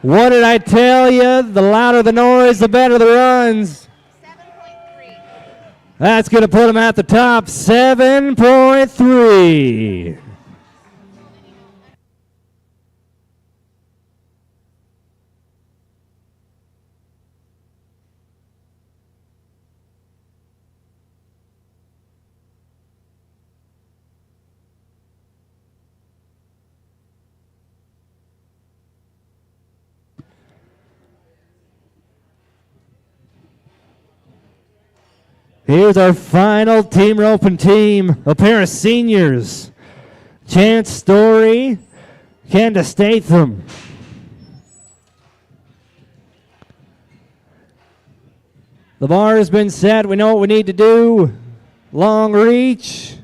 What did I tell you? The louder the noise, the better the runs. 7.3. That's going to put them at the top, 7.3. Here's our final team roping team, a pair of seniors. Chance Story, Candace Statham. The bar has been set. We know what we need to do. Long reach.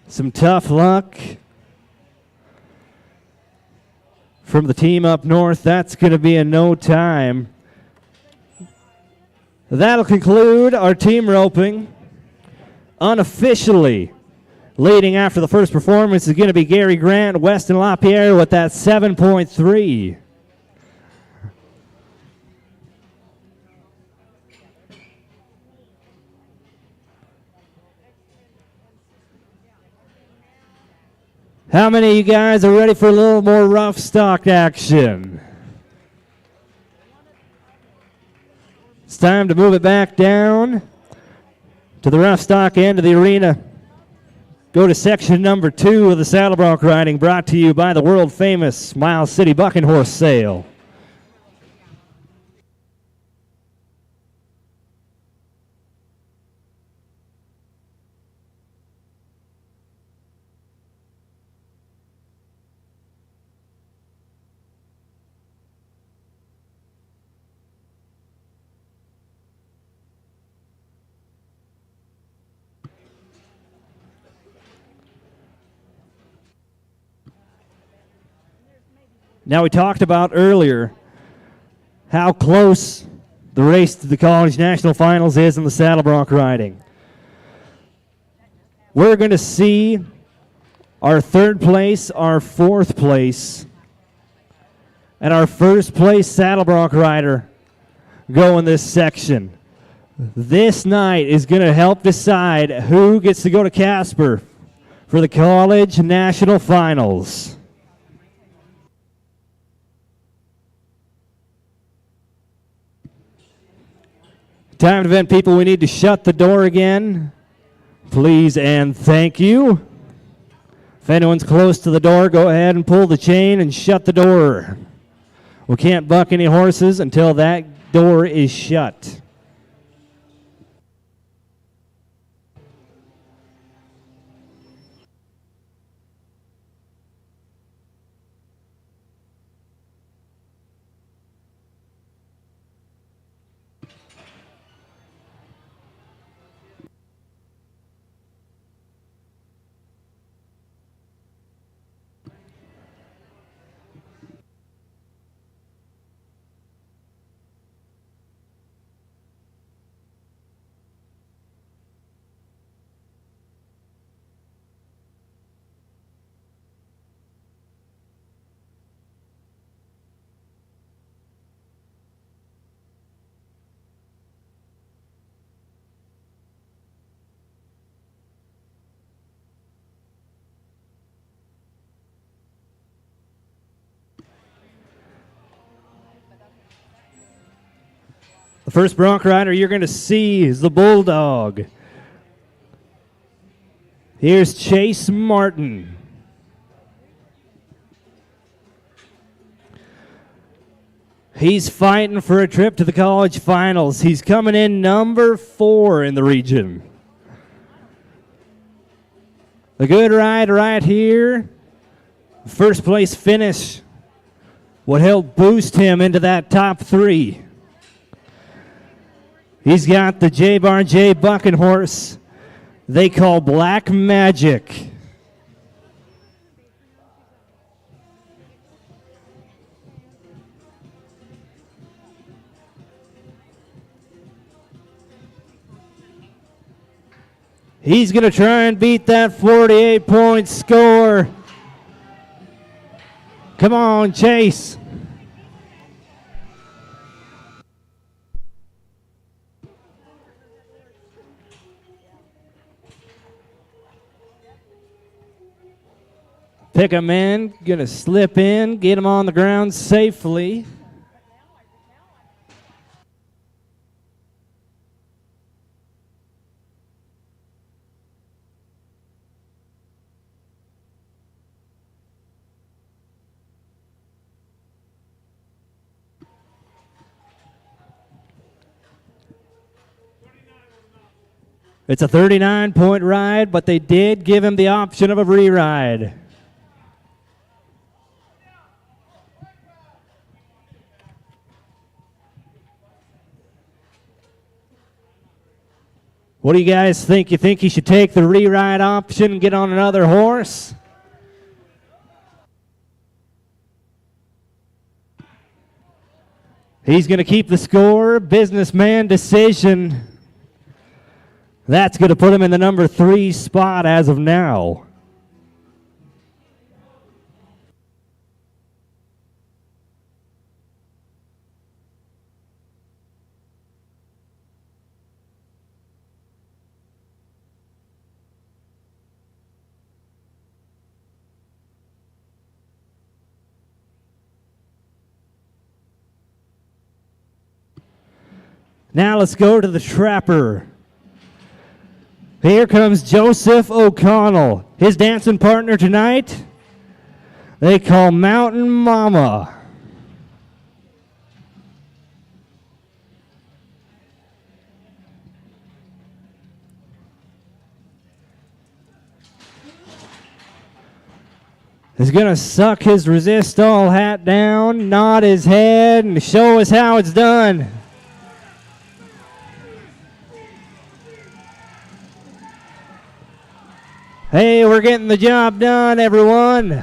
Some tough luck from the team up north. That's going to be a no time. That'll conclude our team roping. Unofficially leading after the first performance is going to be Gary Grant, Weston LaPierre with that 7.3. How many of you guys are ready for a little more rough stock action? It's time to move it back down to the rough stock end of the arena. Go to section number 2 of the saddle bronc riding, brought to you by the world famous Miles City Bucking Horse Sale. Now, we talked about earlier how close the race to the college national finals is in the saddle bronc riding. We're going to see our third place, our fourth place, and our first place saddle bronc rider go in this section. This night is going to help decide who gets to go to Casper for the college national finals. Time event people, we need to shut the door again. Please and thank you. If anyone's close to the door, go ahead and pull the chain and shut the door. We can't buck any horses until that door is shut. The first bronc rider you're going to see is the Bulldog. Here's Chase Martin. He's fighting for a trip to the college finals. He's coming in number 4 in the region. A good ride right here. First place finish would help boost him into that top 3. He's got the J. Barn J. bucking horse they call Black Magic. He's going to try and beat that 48-point score. Come on, Chase. Pick him in, gonna slip in, get him on the ground safely. It's a 39-point ride, but they did give him the option of a re-ride. What do you guys think? You think he should take the re-ride option and get on another horse? He's going to keep the score. Businessman decision. That's going to put him in the number 3 spot as of now. Now let's go to the Trapper. Here comes Joseph O'Connell. His dancing partner tonight, they call Mountain Mama. He's going to suck his resist all hat down, nod his head, and show us how it's done. Hey, we're getting the job done, everyone.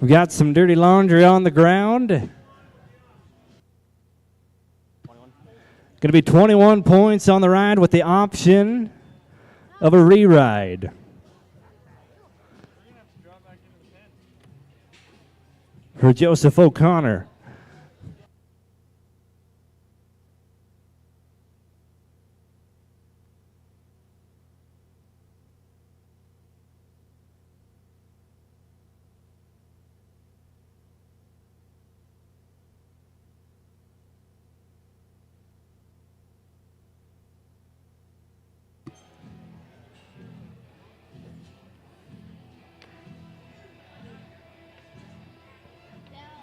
We got some dirty laundry on the ground. Going to be 21 points on the ride with the option of a re-ride. For Joseph O'Connor.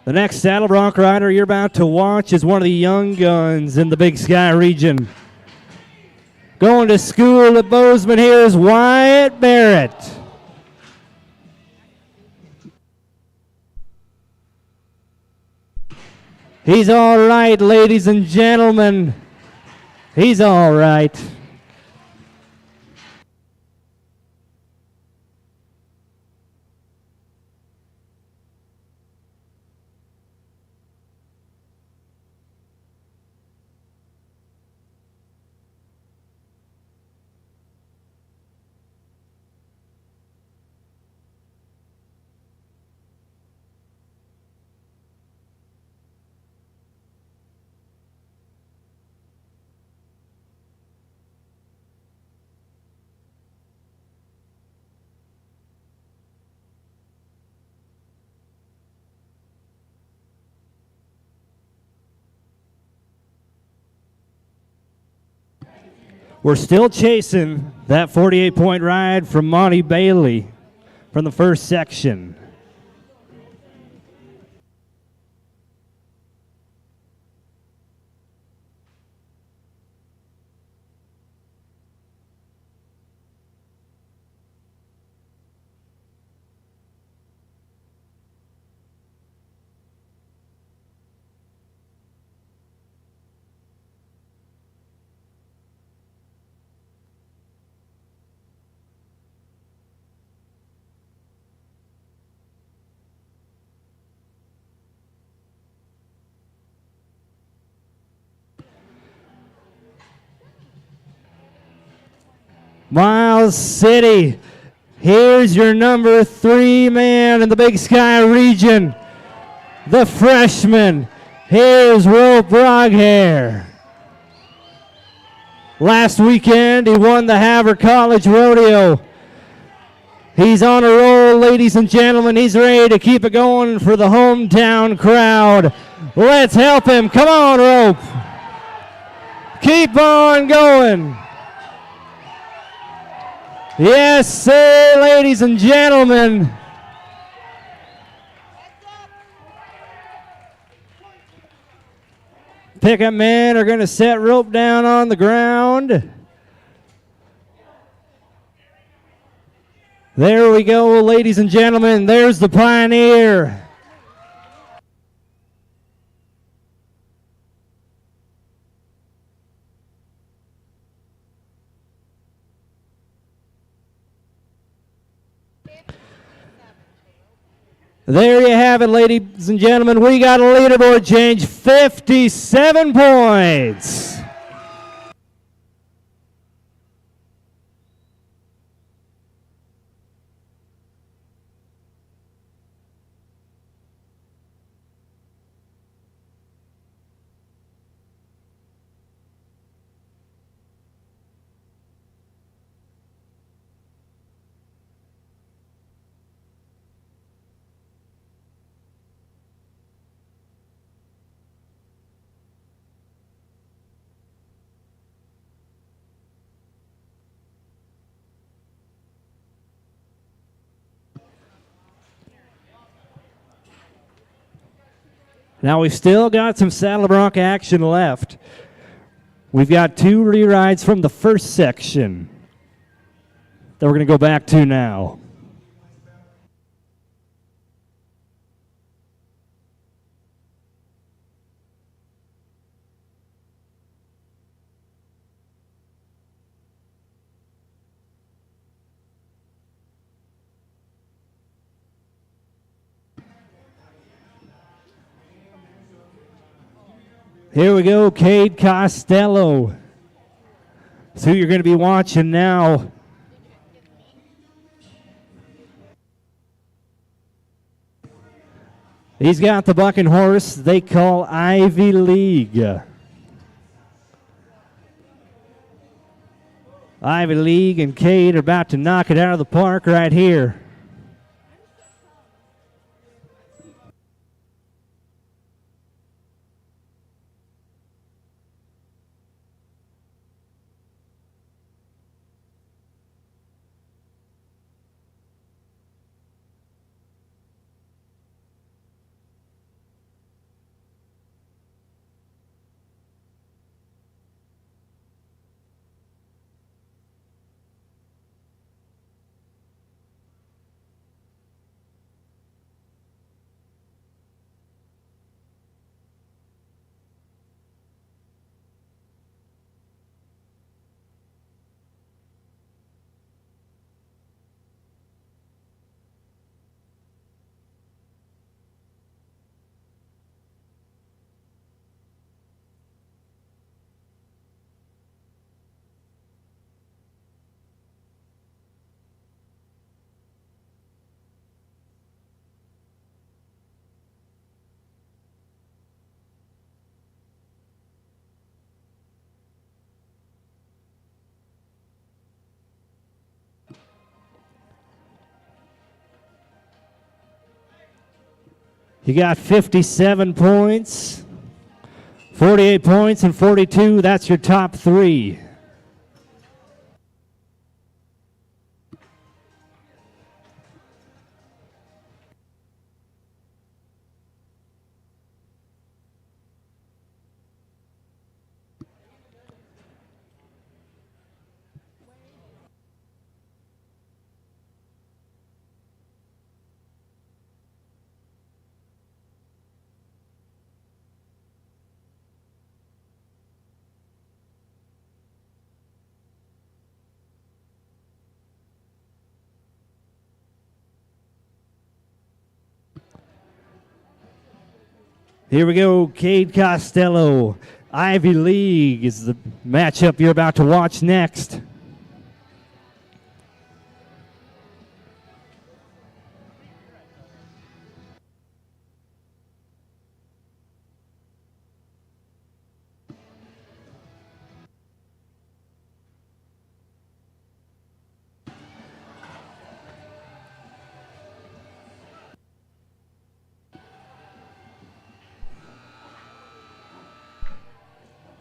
The next saddle bronc rider you're about to watch is one of the young guns in the Big Sky region. Going to school at Bozeman here is Wyatt Barrett. He's all right, ladies and gentlemen. He's all right. We're still chasing that 48-point ride from Monty Bailey from the first section. Miles City, here's your number 3 man in the Big Sky region, the freshman. Here's Rope Broghair. Last weekend, he won the Havre College Rodeo. He's on a roll, ladies and gentlemen. He's ready to keep it going for the hometown crowd. Let's help him. Come on, Rope. Keep on going. Yes, sir, ladies and gentlemen. Pickup men are going to set Rope down on the ground. There we go, ladies and gentlemen. There's the Pioneer. There you have it, ladies and gentlemen. We got a leaderboard change, 57 points. Now we've still got some saddle bronc action left. We've got 2 re-rides from the first section that we're going to go back to now. Here we go, Cade Costello. That's who you're going to be watching now. He's got the bucking horse they call Ivy League. Ivy League and Cade are about to knock it out of the park right here. You got 57 points, 48 points, and 42. That's your top three. Here we go, Cade Costello. Ivy League is the matchup you're about to watch next.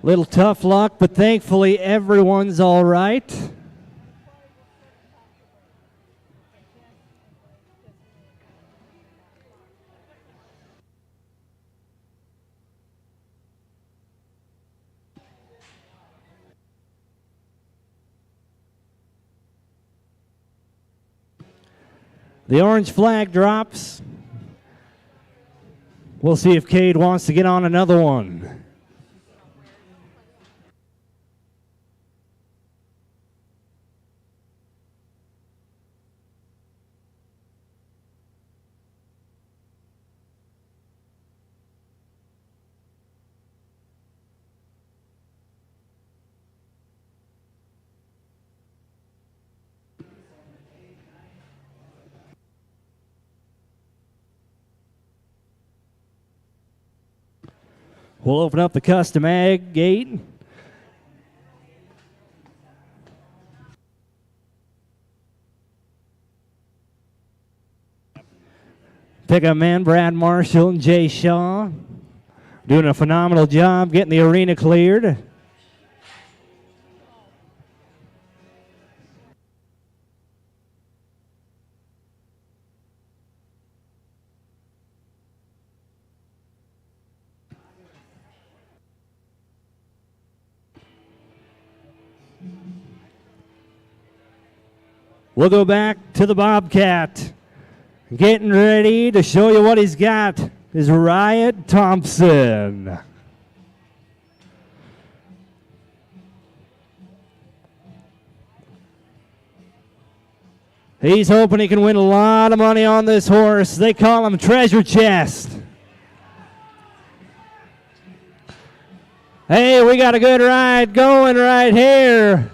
Little tough luck, but thankfully everyone's all right. The orange flag drops. We'll see if Cade wants to get on another one. We'll open up the custom ag gate. Pickup man Brad Marshall and Jay Shaw doing a phenomenal job getting the arena cleared. We'll go back to the Bobcat. Getting ready to show you what he's got is Riot Thompson. He's hoping he can win a lot of money on this horse. They call him Treasure Chest. Hey, we got a good ride going right here.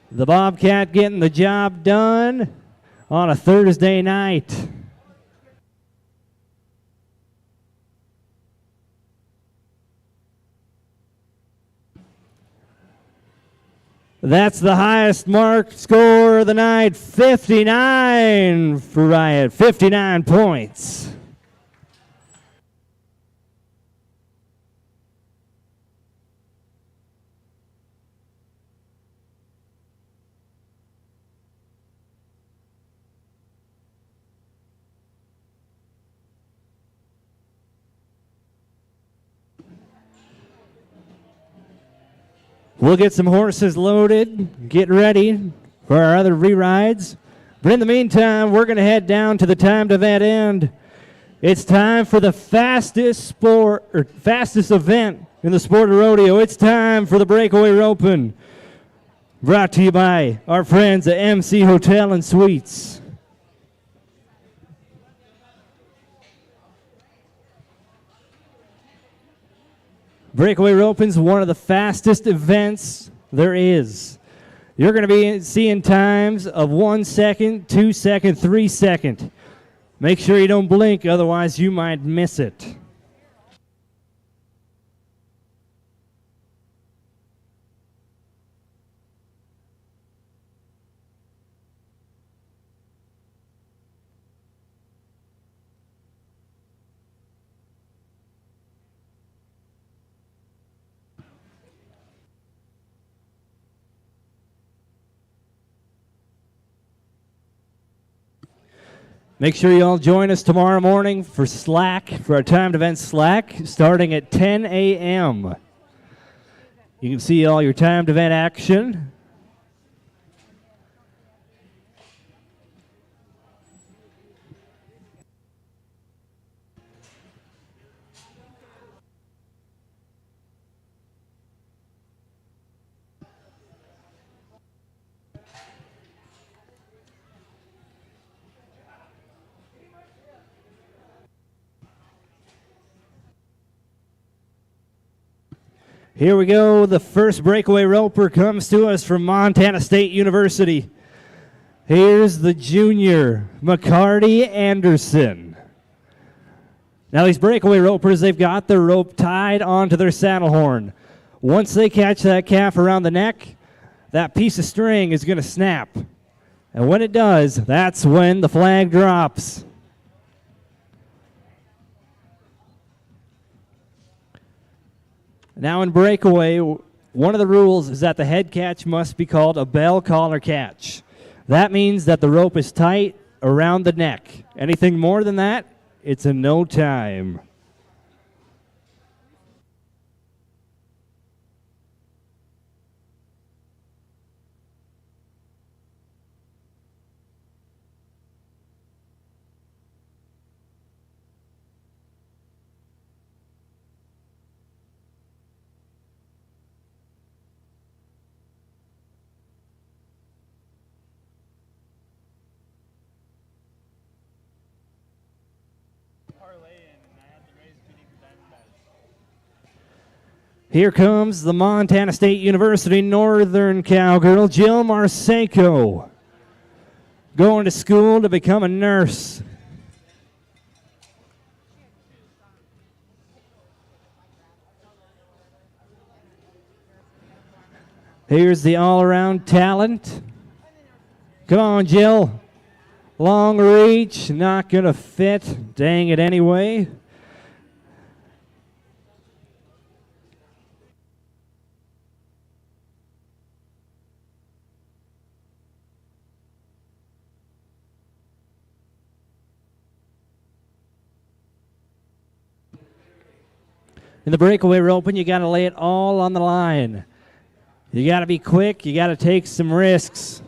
The Bobcat getting the job done on a Thursday night. That's the highest mark score of the night, 59 for Riot, 59 points. We'll get some horses loaded, get ready for our other re-rides. But in the meantime, we're going to head down to the timed event end. It's time for the fastest event in the sport of rodeo. It's time for the breakaway roping. Brought to you by our friends at MC Hotel and Suites. Breakaway roping's one of the fastest events there is. You're going to be seeing times of 1 second, 2 second, 3 second. Make sure you don't blink, otherwise you might miss it. Make sure you all join us tomorrow morning for Slack, for our timed event Slack, starting at 10 a.m. You can see all your timed event action. Here we go. The first breakaway roper comes to us from Montana State University. Here's the junior, McCarty Anderson. Now these breakaway ropers, they've got their rope tied onto their saddle horn. Once they catch that calf around the neck, that piece of string is going to snap. And when it does, that's when the flag drops. Now in breakaway, one of the rules is that the head catch must be called a bell collar catch. That means that the rope is tight around the neck. Anything more than that, it's a no time. Here comes the Montana State University Northern Cowgirl, Jill Marsenko, going to school to become a nurse. Here's the all-around talent. Come on, Jill. Long reach, not going to fit. Dang it anyway. In the breakaway roping, you got to lay it all on the line. You got to be quick. You got to take some risks.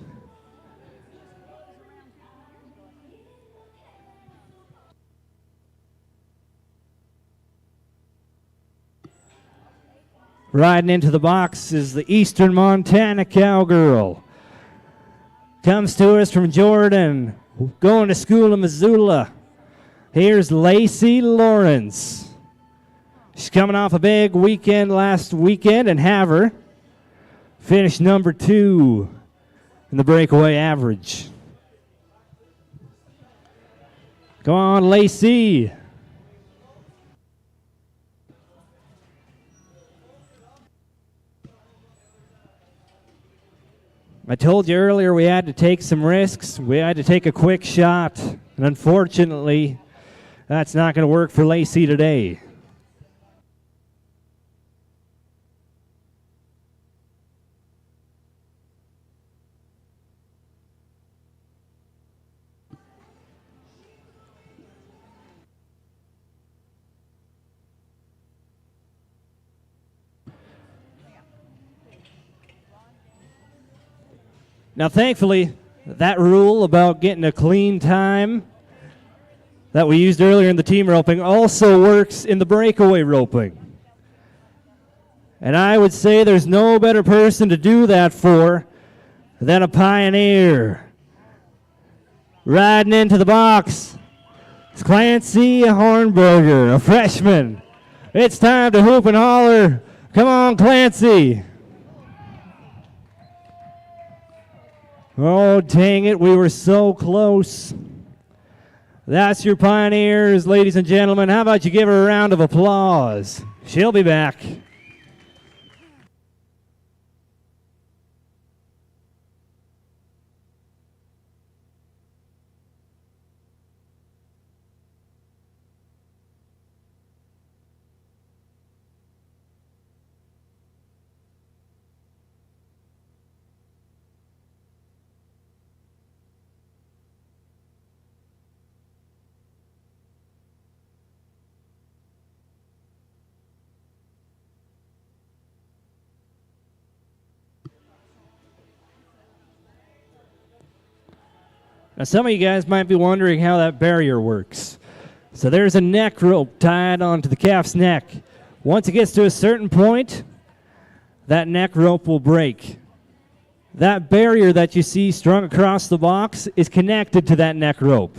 Riding into the box is the Eastern Montana Cowgirl. comes to us from Jordan, going to school in Missoula. Here's Lacey Lawrence. She's coming off a big weekend last weekend in Havre. Finished number 2 in the breakaway average. Go on, Lacey. I told you earlier we had to take some risks. We had to take a quick shot. And unfortunately, that's not going to work for Lacey today. Now, thankfully, that rule about getting a clean time that we used earlier in the team roping also works in the breakaway roping. And I would say there's no better person to do that for than a pioneer. Riding into the box, it's Clancy Hornberger, a freshman. It's time to hoop and holler. Come on, Clancy. Oh, dang it, we were so close. That's your Pioneers, ladies and gentlemen. How about you give her a round of applause? She'll be back. Now, some of you guys might be wondering how that barrier works. So there's a neck rope tied onto the calf's neck. Once it gets to a certain point, that neck rope will break. That barrier that you see strung across the box is connected to that neck rope.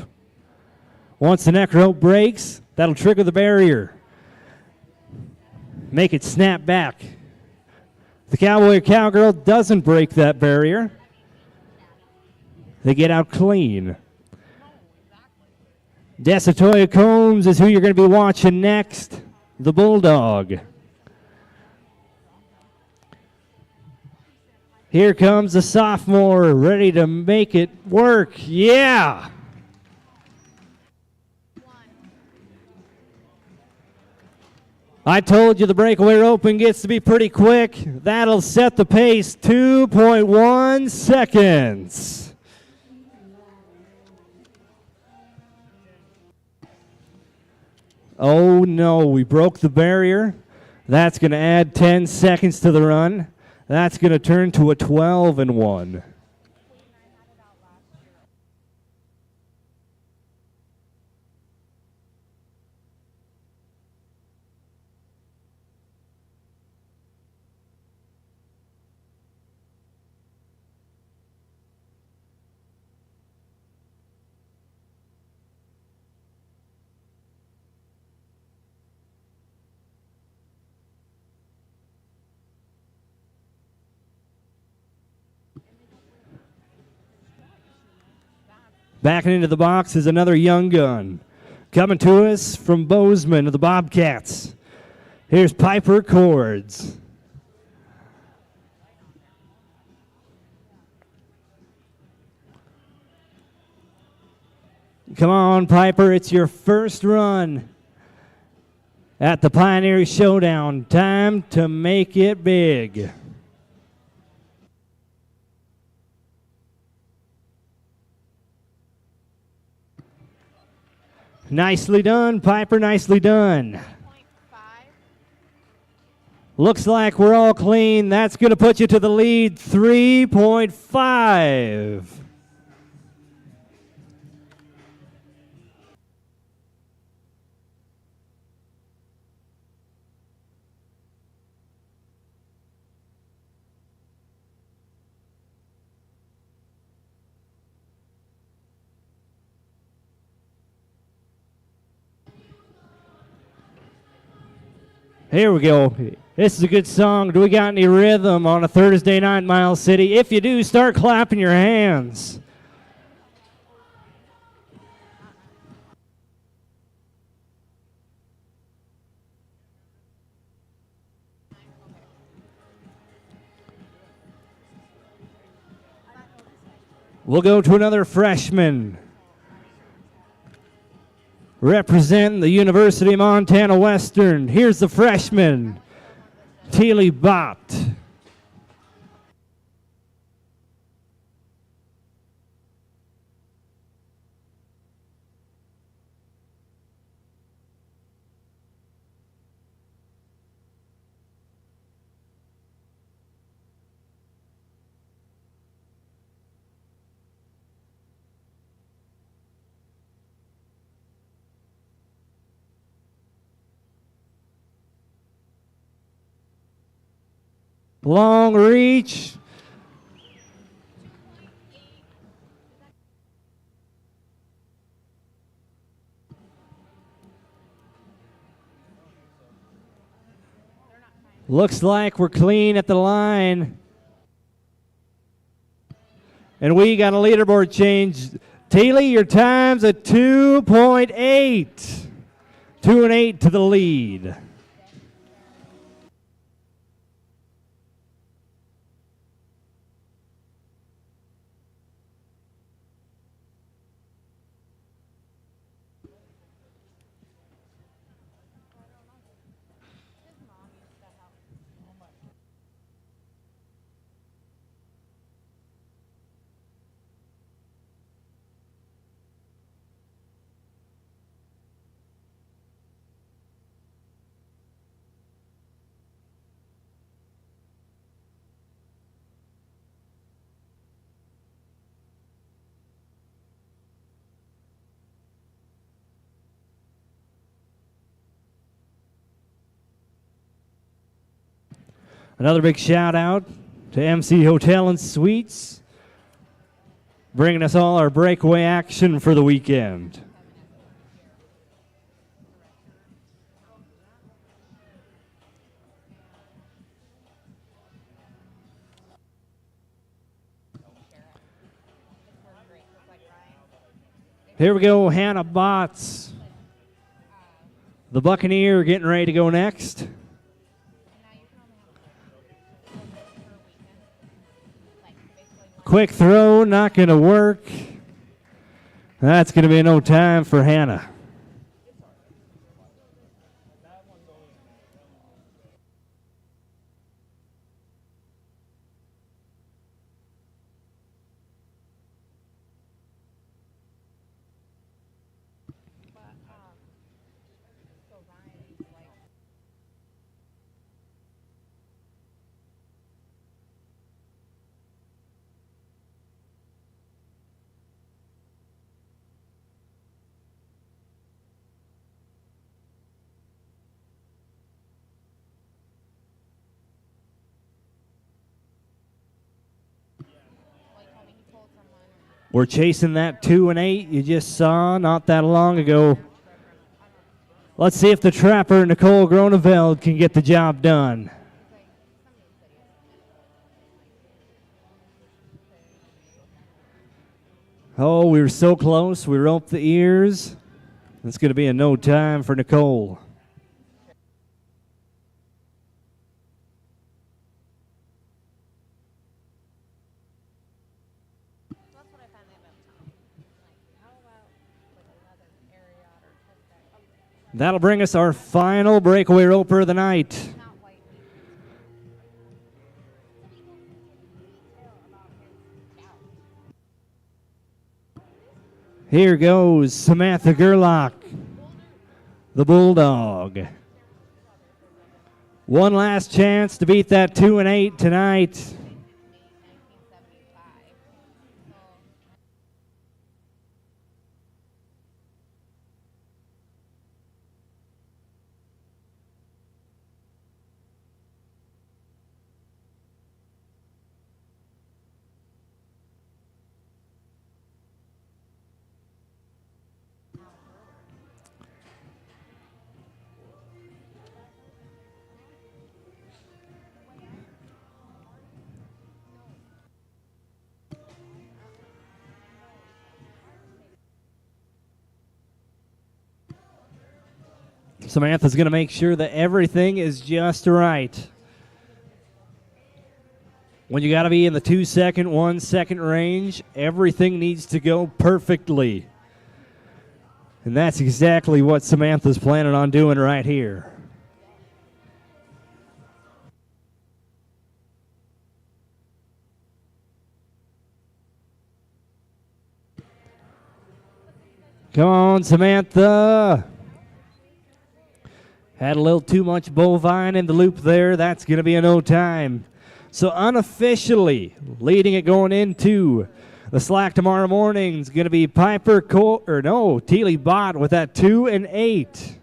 Once the neck rope breaks, that'll trigger the barrier. Make it snap back. If the cowboy or cowgirl doesn't break that barrier, they get out clean. Desatoya Combs is who you're going to be watching next, the Bulldog. Here comes the sophomore, ready to make it work. Yeah! I told you the breakaway roping gets to be pretty quick. That'll set the pace, 2.1 seconds. Oh no, we broke the barrier. That's going to add 10 seconds to the run. That's going to turn to a 12-1. Backing into the box is another young gun. Coming to us from Bozeman of the Bobcats. Here's Piper Cords. Come on, Piper, it's your first run at the Pioneer Showdown. Time to make it big. Nicely done, Piper, nicely done. Looks like we're all clean. That's going to put you to the lead, 3.5. Here we go. This is a good song. Do we got any rhythm on a Thursday night, Miles City? If you do, start clapping your hands. We'll go to another freshman. Representing the University of Montana Western. Here's the freshman, Teely Bott. Long reach. Looks like we're clean at the line. And we got a leaderboard change. Teely, your time's at 2.8. 2 and 8 to the lead. Another big shout out to MC Hotel and Suites, bringing us all our breakaway action for the weekend. Here we go, Hannah Botts, the Buccaneer, getting ready to go next. Quick throw, not going to work. That's going to be no time for Hannah. We're chasing that 2 and 8 you just saw not that long ago. Let's see if the trapper Nicole Groneveld can get the job done. Oh, we were so close. We roped the ears. It's going to be a no time for Nicole. That'll bring us our final breakaway roper of the night. Here goes Samantha Gerlach, the Bulldog. One last chance to beat that 2 and 8 tonight. Samantha's going to make sure that everything is just right. When you got to be in the 2 second, 1 second range, everything needs to go perfectly. And that's exactly what Samantha's planning on doing right here. Come on, Samantha. Had a little too much bovine in the loop there. That's going to be a no time. So unofficially, leading it going into the slack tomorrow morning is going to be Teely Bott with that 2 and 8.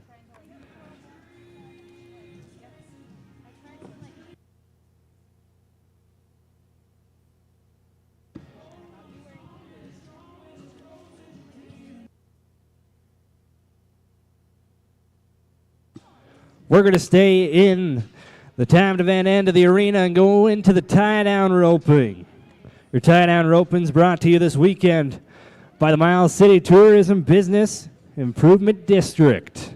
We're going to stay in the timed event end of the arena and go into the tie-down roping. Your tie-down roping's brought to you this weekend by the Miles City Tourism Business Improvement District.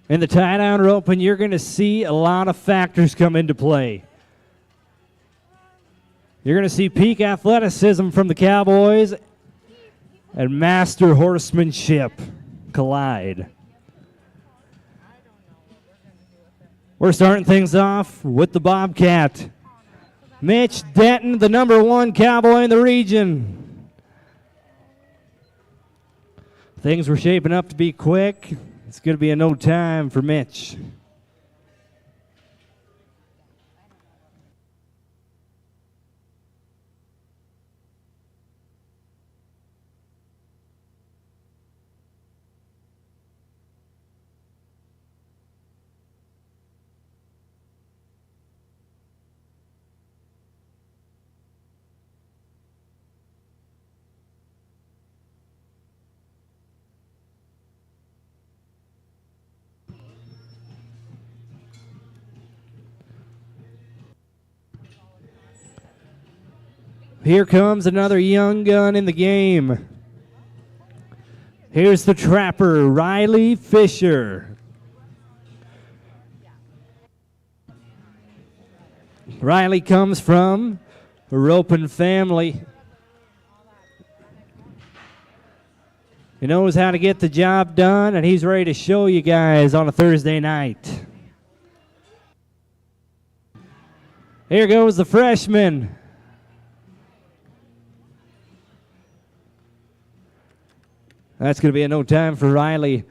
In the tie-down roping, you're going to see a lot of factors come into play. You're going to see peak athleticism from the Cowboys and master horsemanship collide. We're starting things off with the Bobcat. Mitch Denton, the #1 Cowboy in the region. Things were shaping up to be quick. It's going to be a no time for Mitch. Here comes another young gun in the game. Here's the trapper, Riley Fisher. Riley comes from a roping family. He knows how to get the job done, and he's ready to show you guys on a Thursday night. Here goes the freshman. That's going to be a no time for Riley.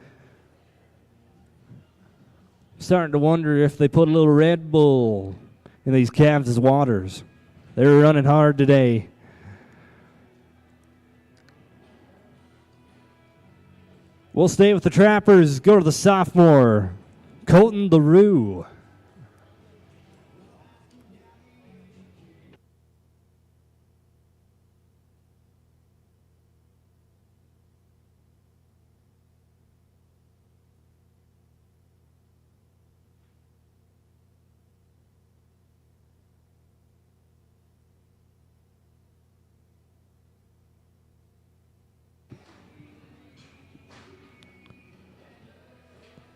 Starting to wonder if they put a little Red Bull in these calves' waters. They're running hard today. We'll stay with the trappers. Go to the sophomore, Colton LaRue.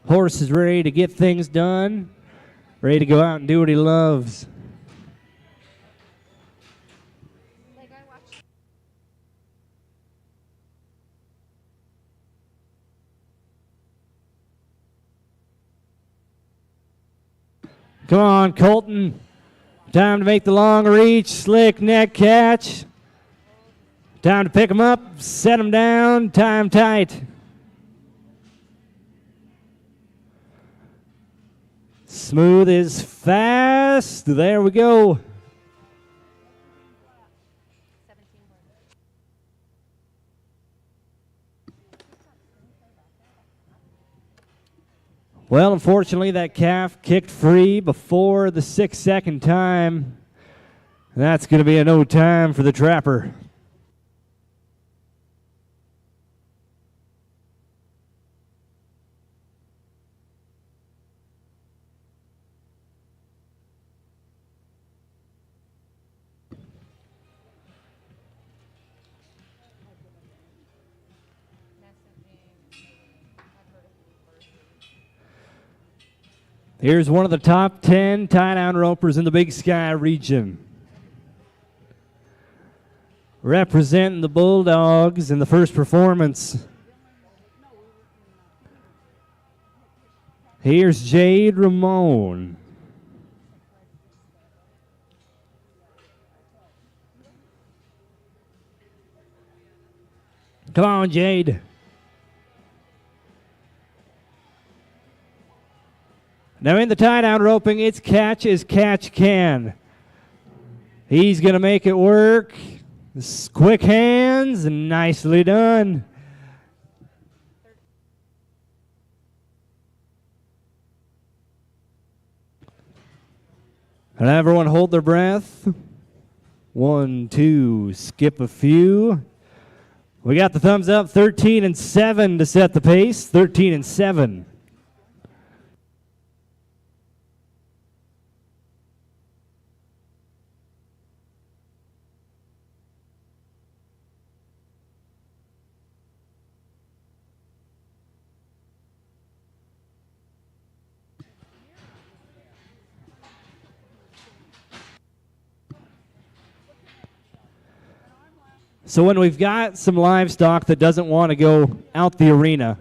Horse is ready to get things done, ready to go out and do what he loves. Come on, Colton. Time to make the long reach, slick neck catch. Time to pick him up, set him down, tie him tight. Smooth is fast. There we go. Well, unfortunately, that calf kicked free before the 6 second time. That's going to be a no time for the trapper. Here's one of the top 10 tie-down ropers in the Big Sky region. Representing the Bulldogs in the first performance. Here's Jade Ramon. Come on, Jade. Now in the tie-down roping, it's catch as catch can. He's going to make it work. Quick hands, nicely done. And everyone hold their breath. 1, 2, skip a few. We got the thumbs up, 13-7 to set the pace, 13-7. So when we've got some livestock that doesn't want to go out the arena,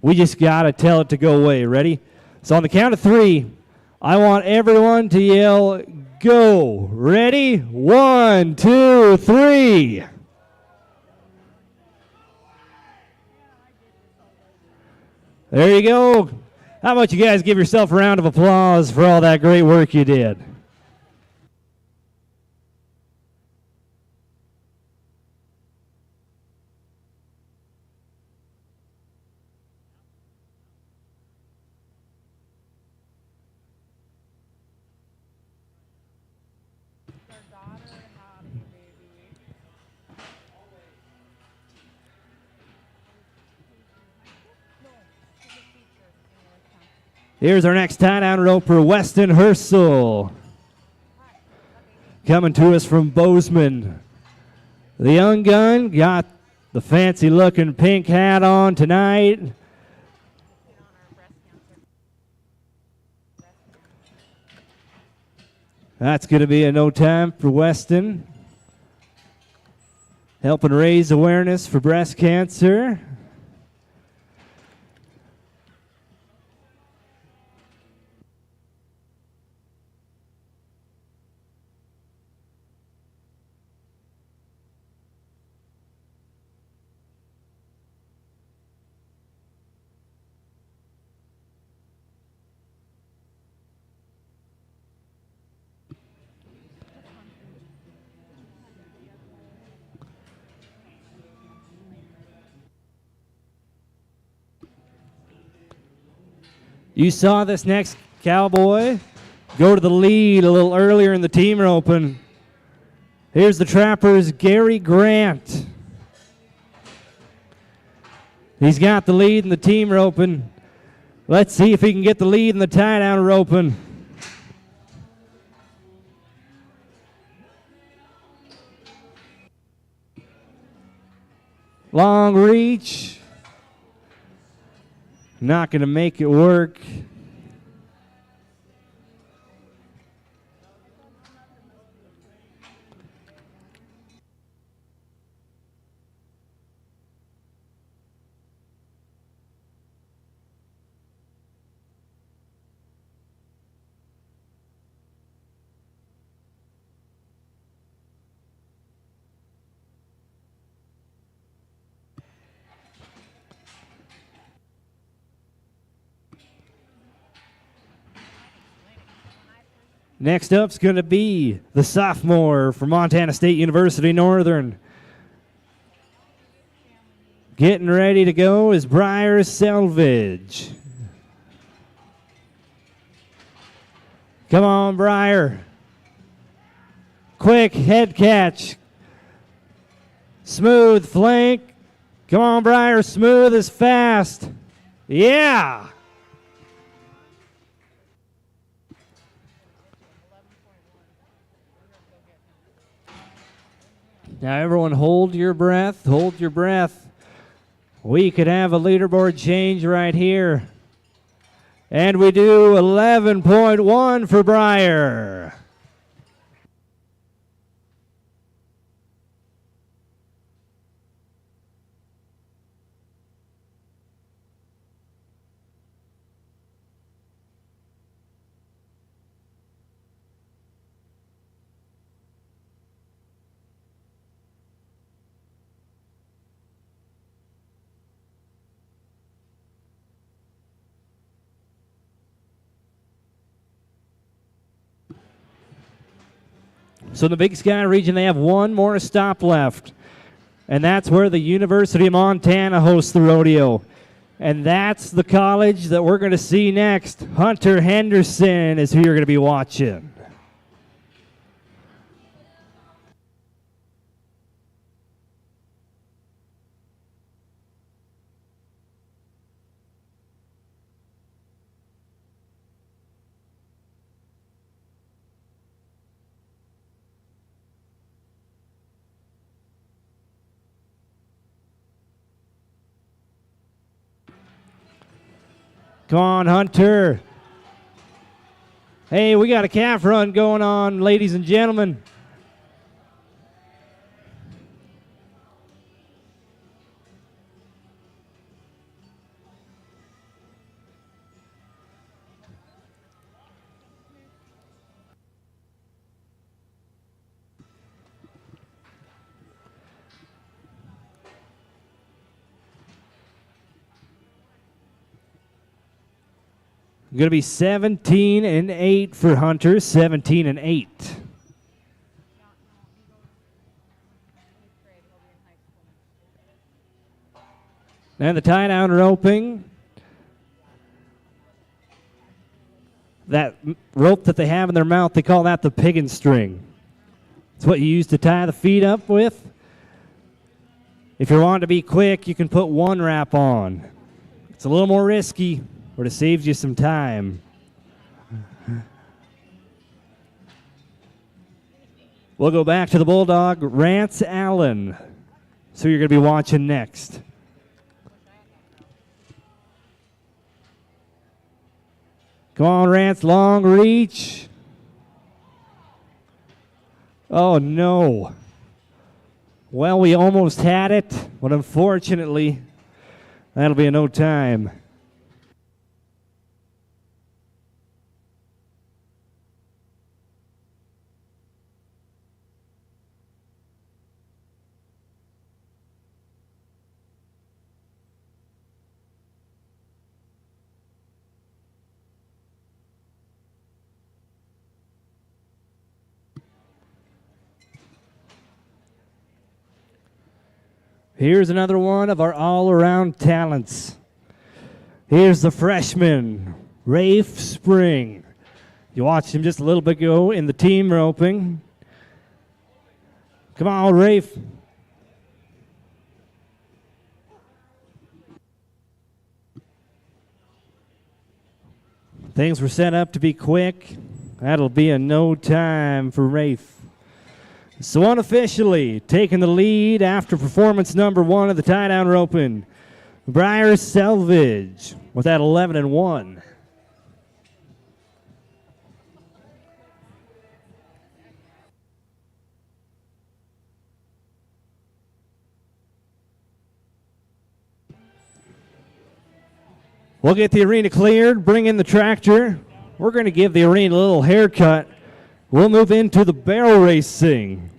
we just got to tell it to go away. Ready? So on the count of 3, I want everyone to yell, go. Ready? 1, 2, 3. There you go. How about you guys give yourself a round of applause for all that great work you did? Here's our next tie-down roper, Weston Hersel. Coming to us from Bozeman. The young gun got the fancy-looking pink hat on tonight. That's going to be a no time for Weston. Helping raise awareness for breast cancer. You saw this next cowboy go to the lead a little earlier in the team roping. Here's the Trappers' Gary Grant. He's got the lead in the team roping. Let's see if he can get the lead in the tie-down roping. Long reach. Not going to make it work. Next up's going to be the sophomore from Montana State University Northern. Getting ready to go is Briar Selvage. Come on, Briar. Quick head catch. Smooth flank. Come on, Briar. Smooth as fast. Yeah. Now everyone hold your breath, hold your breath. We could have a leaderboard change right here. And we do 11.1 for Breyer. So in the Big Sky region, they have one more stop left. And that's where the University of Montana hosts the rodeo. And that's the college that we're going to see next. Hunter Henderson is who you're going to be watching. Come on, Hunter. Hey, we got a calf run going on, ladies and gentlemen. Going to be 17-8 for Hunter, 17-8. And the tie-down roping. That rope that they have in their mouth, they call that the piggin string. It's what you use to tie the feet up with. If you're wanting to be quick, you can put one wrap on. It's a little more risky, but it saves you some time. We'll go back to the Bulldog, Rance Allen. So you're going to be watching next. Come on, Rance, long reach. Oh, no. Well, we almost had it, but unfortunately, that'll be a no time. Here's another one of our all-around talents. Here's the freshman, Rafe Spring. You watched him just a little bit ago in the team roping. Come on, Rafe. Things were set up to be quick. That'll be a no time for Rafe. So unofficially, taking the lead after performance number 1 of the tie-down roping, Breyer Selvage with that 11-1. We'll get the arena cleared, bring in the tractor. We're going to give the arena a little haircut. We'll move into the barrel racing.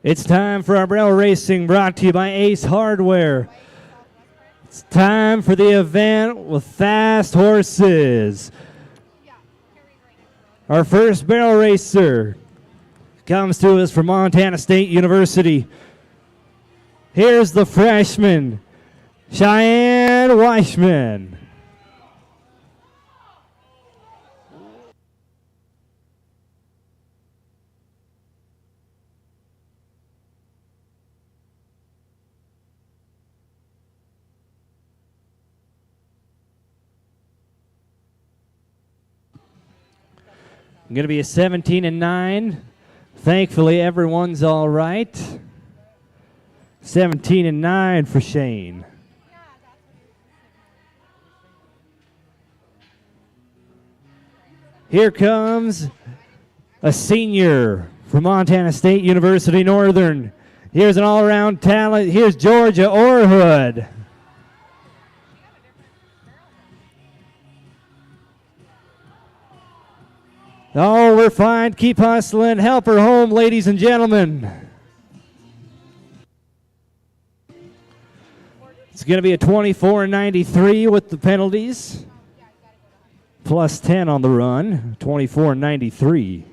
It's time for our barrel racing, brought to you by Ace Hardware. It's time for the event with fast horses. Our first barrel racer comes to us from Montana State University. Here's the freshman, Cheyenne Weishman. Going to be a 17-9. Thankfully, everyone's all right. 17-9 for Shane. Here comes a senior from Montana State University Northern. Here's an all-around talent. Here's Georgia Orhood. Oh, we're fine. Keep hustling. Help her home, ladies and gentlemen. It's going to be a 24-93 with the penalties. Plus 10 on the run. 24-93.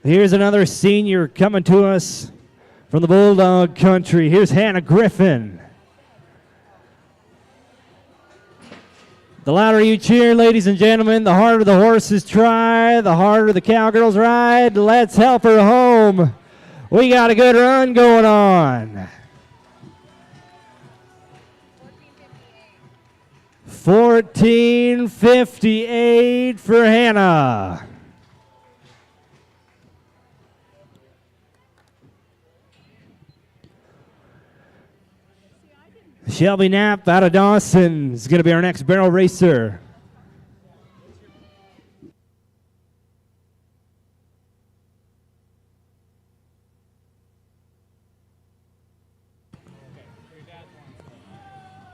Here's another senior coming to us from the Bulldog Country. Here's Hannah Griffin. The louder you cheer, ladies and gentlemen, the harder the horses try, the harder the cowgirls ride. Let's help her home. We got a good run going on. 14:58 for Hannah. Shelby Knapp out of Dawson is going to be our next barrel racer.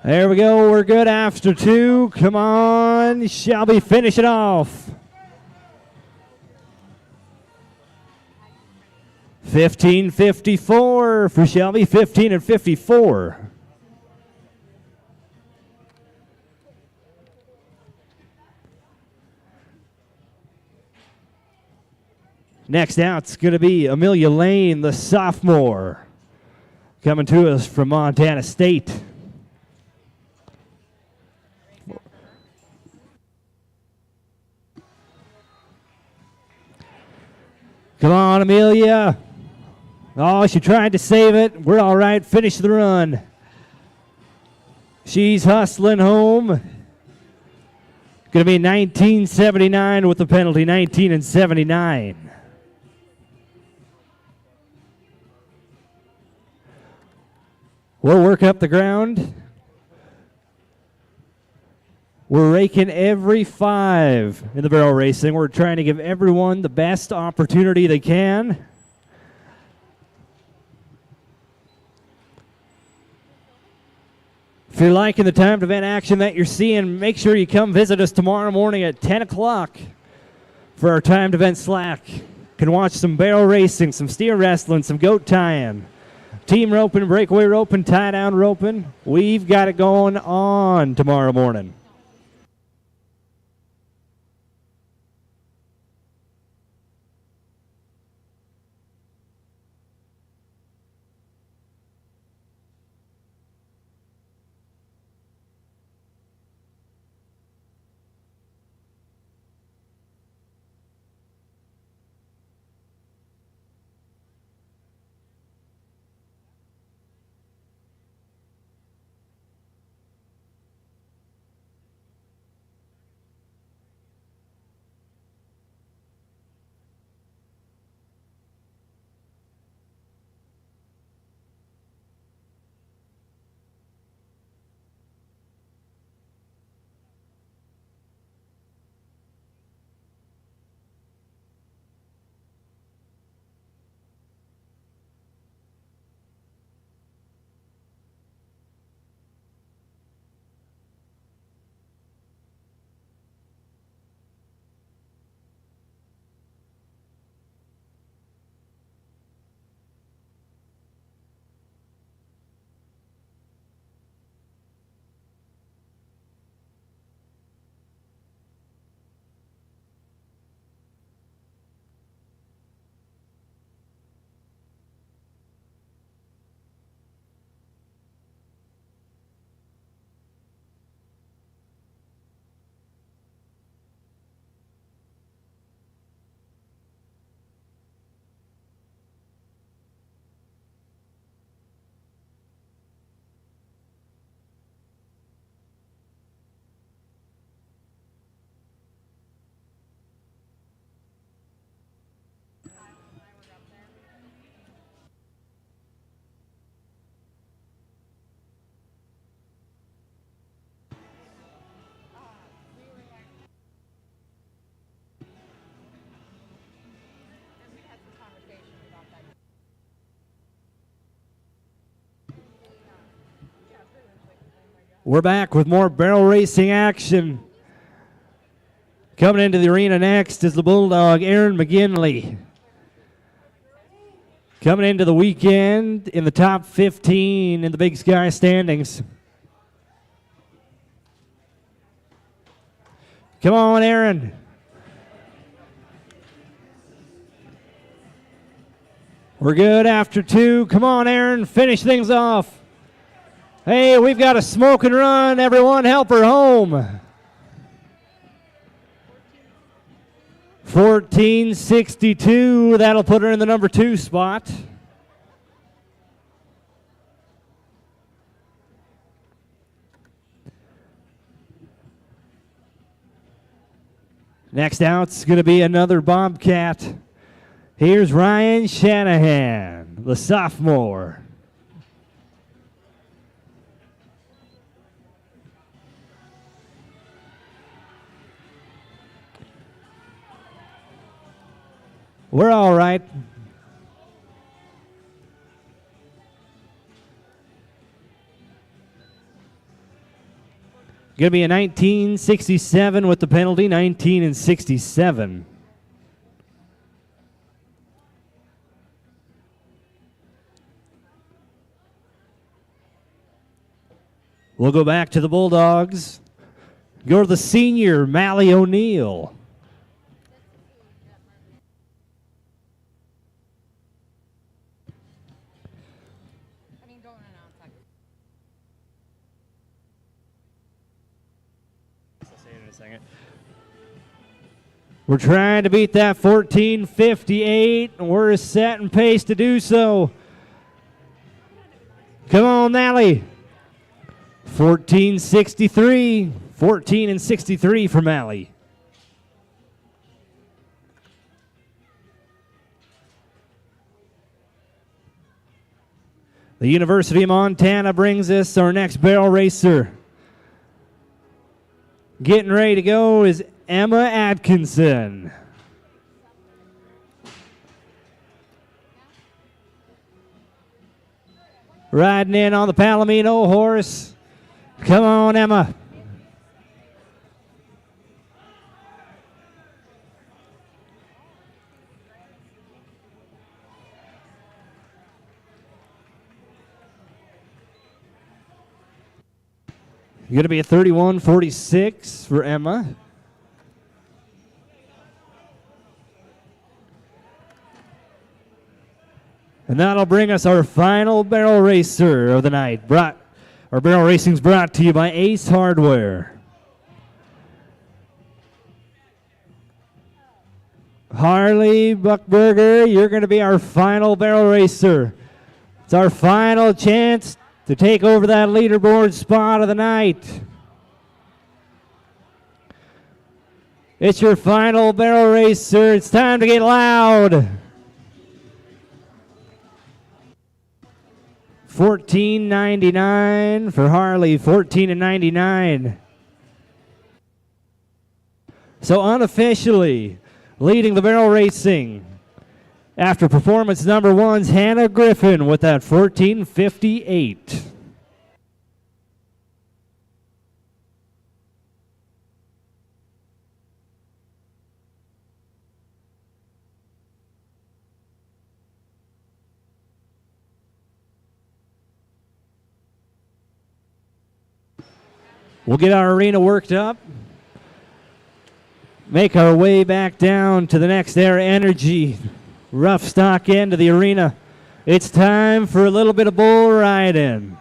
There we go. We're good after two. Come on, Shelby, finish it off. 15:54 for Shelby. 15-54. Next out, it's going to be Amelia Lane, the sophomore, coming to us from Montana State. Come on, Amelia. Oh, she tried to save it. We're all right. Finish the run. She's hustling home. Going to be 19:79 with the penalty, 19-79. We'll work up the ground. We're raking every 5 in the barrel racing. We're trying to give everyone the best opportunity they can. If you're liking the timed event action that you're seeing, make sure you come visit us tomorrow morning at 10 o'clock for our timed event slack. You can watch some barrel racing, some steer wrestling, some goat tying. Team roping, breakaway roping, tie-down roping. We've got it going on tomorrow morning. We're back with more barrel racing action. Coming into the arena next is the Bulldog, Aaron McGinley. Coming into the weekend in the top 15 in the Big Sky standings. Come on, Aaron. We're good after 2. Come on, Aaron, finish things off. Hey, we've got a smoke and run. Everyone help her home. 1462. That'll put her in the number 2 spot. Next out's going to be another Bobcat. Here's Ryan Shanahan, the sophomore. We're all right. Going to be a 1967 with the penalty, 19 and 67. We'll go back to the Bulldogs. Go to the senior, Mally O'Neill. We're trying to beat that 14:58, and we're set and paced to do so. Come on, Mally. 14:63, 14 and 63 for Mally. The University of Montana brings us our next barrel racer. Getting ready to go is Emma Atkinson. Riding in on the Palomino horse. Come on, Emma. You're going to be a 31:46 for Emma. And that'll bring us our final barrel racer of the night. Our barrel racing's brought to you by Ace Hardware. Harley Buckberger, you're going to be our final barrel racer. It's our final chance to take over that leaderboard spot of the night. It's your final barrel racer. It's time to get loud. 14.99 for Harley, 14.99. So unofficially leading the barrel racing after performance number 1's Hannah Griffin with that 14.58. We'll get our arena worked up. Make our way back down to the next Air Energy rough stock end of the arena. It's time for a little bit of bull riding.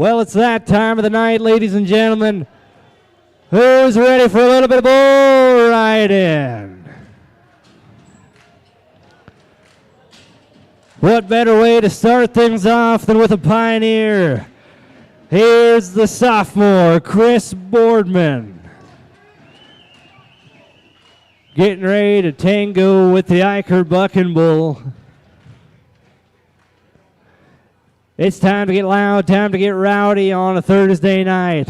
Well, it's that time of the night, ladies and gentlemen. Who's ready for a little bit of bull riding? What better way to start things off than with a pioneer? Here's the sophomore, Chris Boardman. Getting ready to tango with the Iker Bucking Bull. It's time to get loud, time to get rowdy on a Thursday night.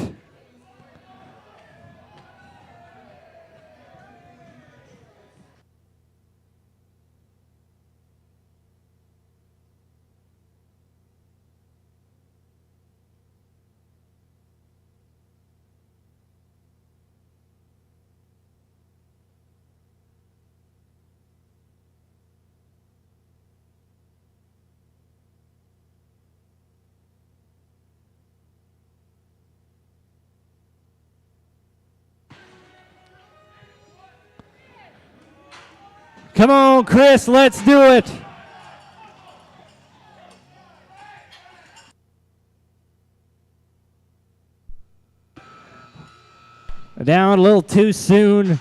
Come on, Chris, let's do it. Down a little too soon.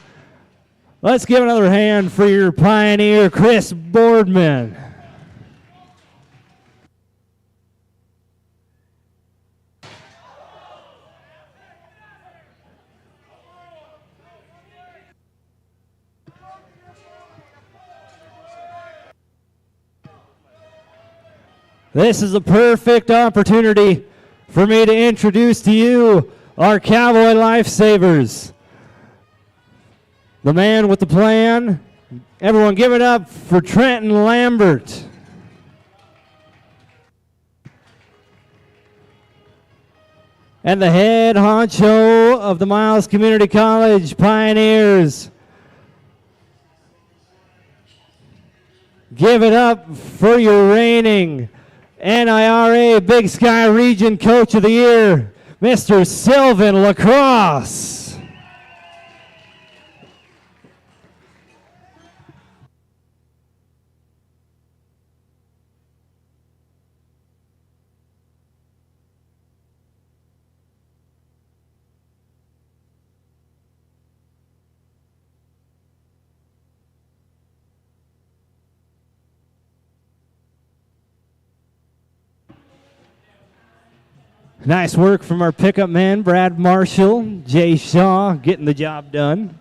Let's give another hand for your pioneer, Chris Boardman. This is a perfect opportunity for me to introduce to you our cowboy lifesavers. The man with the plan. Everyone give it up for Trenton Lambert. And the head honcho of the Miles Community College Pioneers. Give it up for your reigning NIRA Big Sky Region Coach of the Year, Mr. Sylvan Lacrosse. Nice work from our pickup men, Brad Marshall, Jay Shaw, getting the job done.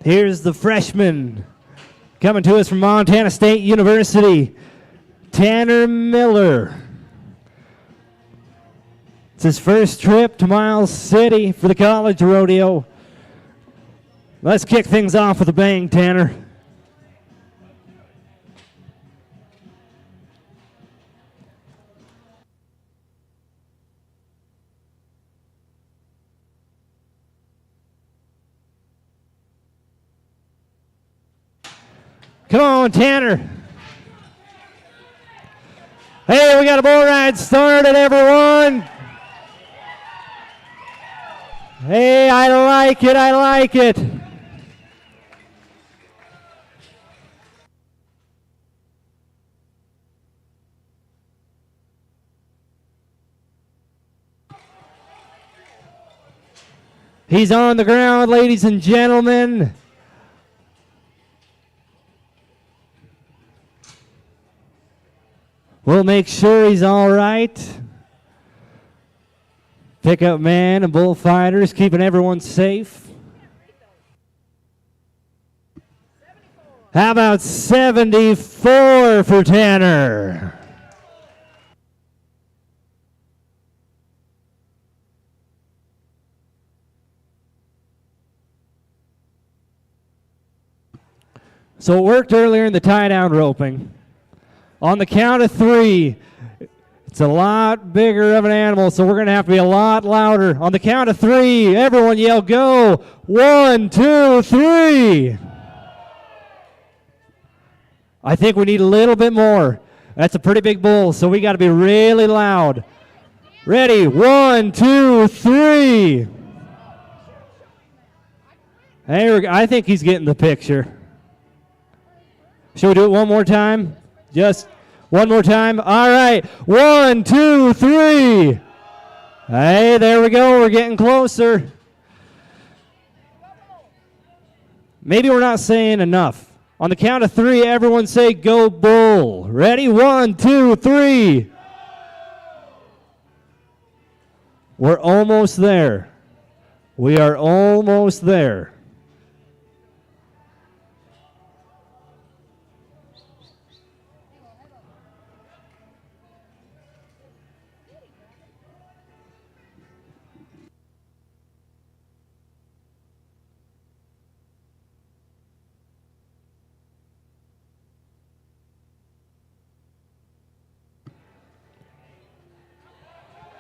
Here's the freshman coming to us from Montana State University, Tanner Miller. It's his first trip to Miles City for the college rodeo. Let's kick things off with a bang, Tanner. Come on, Tanner. Hey, we got a bull ride started, everyone. Hey, I like it, I like it. He's on the ground, ladies and gentlemen. We'll make sure he's all right. Pickup man and bullfighters keeping everyone safe. How about 74 for Tanner? So it worked earlier in the tie-down roping. On the count of 3, It's a lot bigger of an animal, so we're going to have to be a lot louder. On the count of 3, everyone yell go. 1, 2, 3. I think we need a little bit more. That's a pretty big bull, so we got to be really loud. Ready? 1, 2, 3. Hey, I think he's getting the picture. Should we do it one more time? Just one more time? All right. 1, 2, 3. Hey, there we go. We're getting closer. Maybe we're not saying enough. On the count of 3, everyone say go bull. Ready? 1, 2, 3. We're almost there. We are almost there.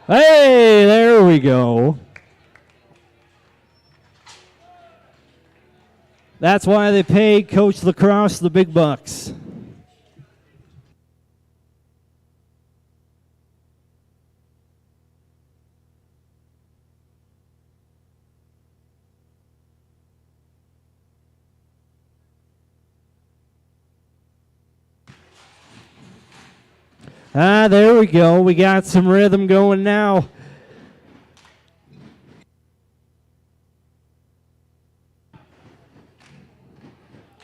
Hey, there we go. That's why they pay Coach Lacrosse the big bucks. There we go. We got some rhythm going now.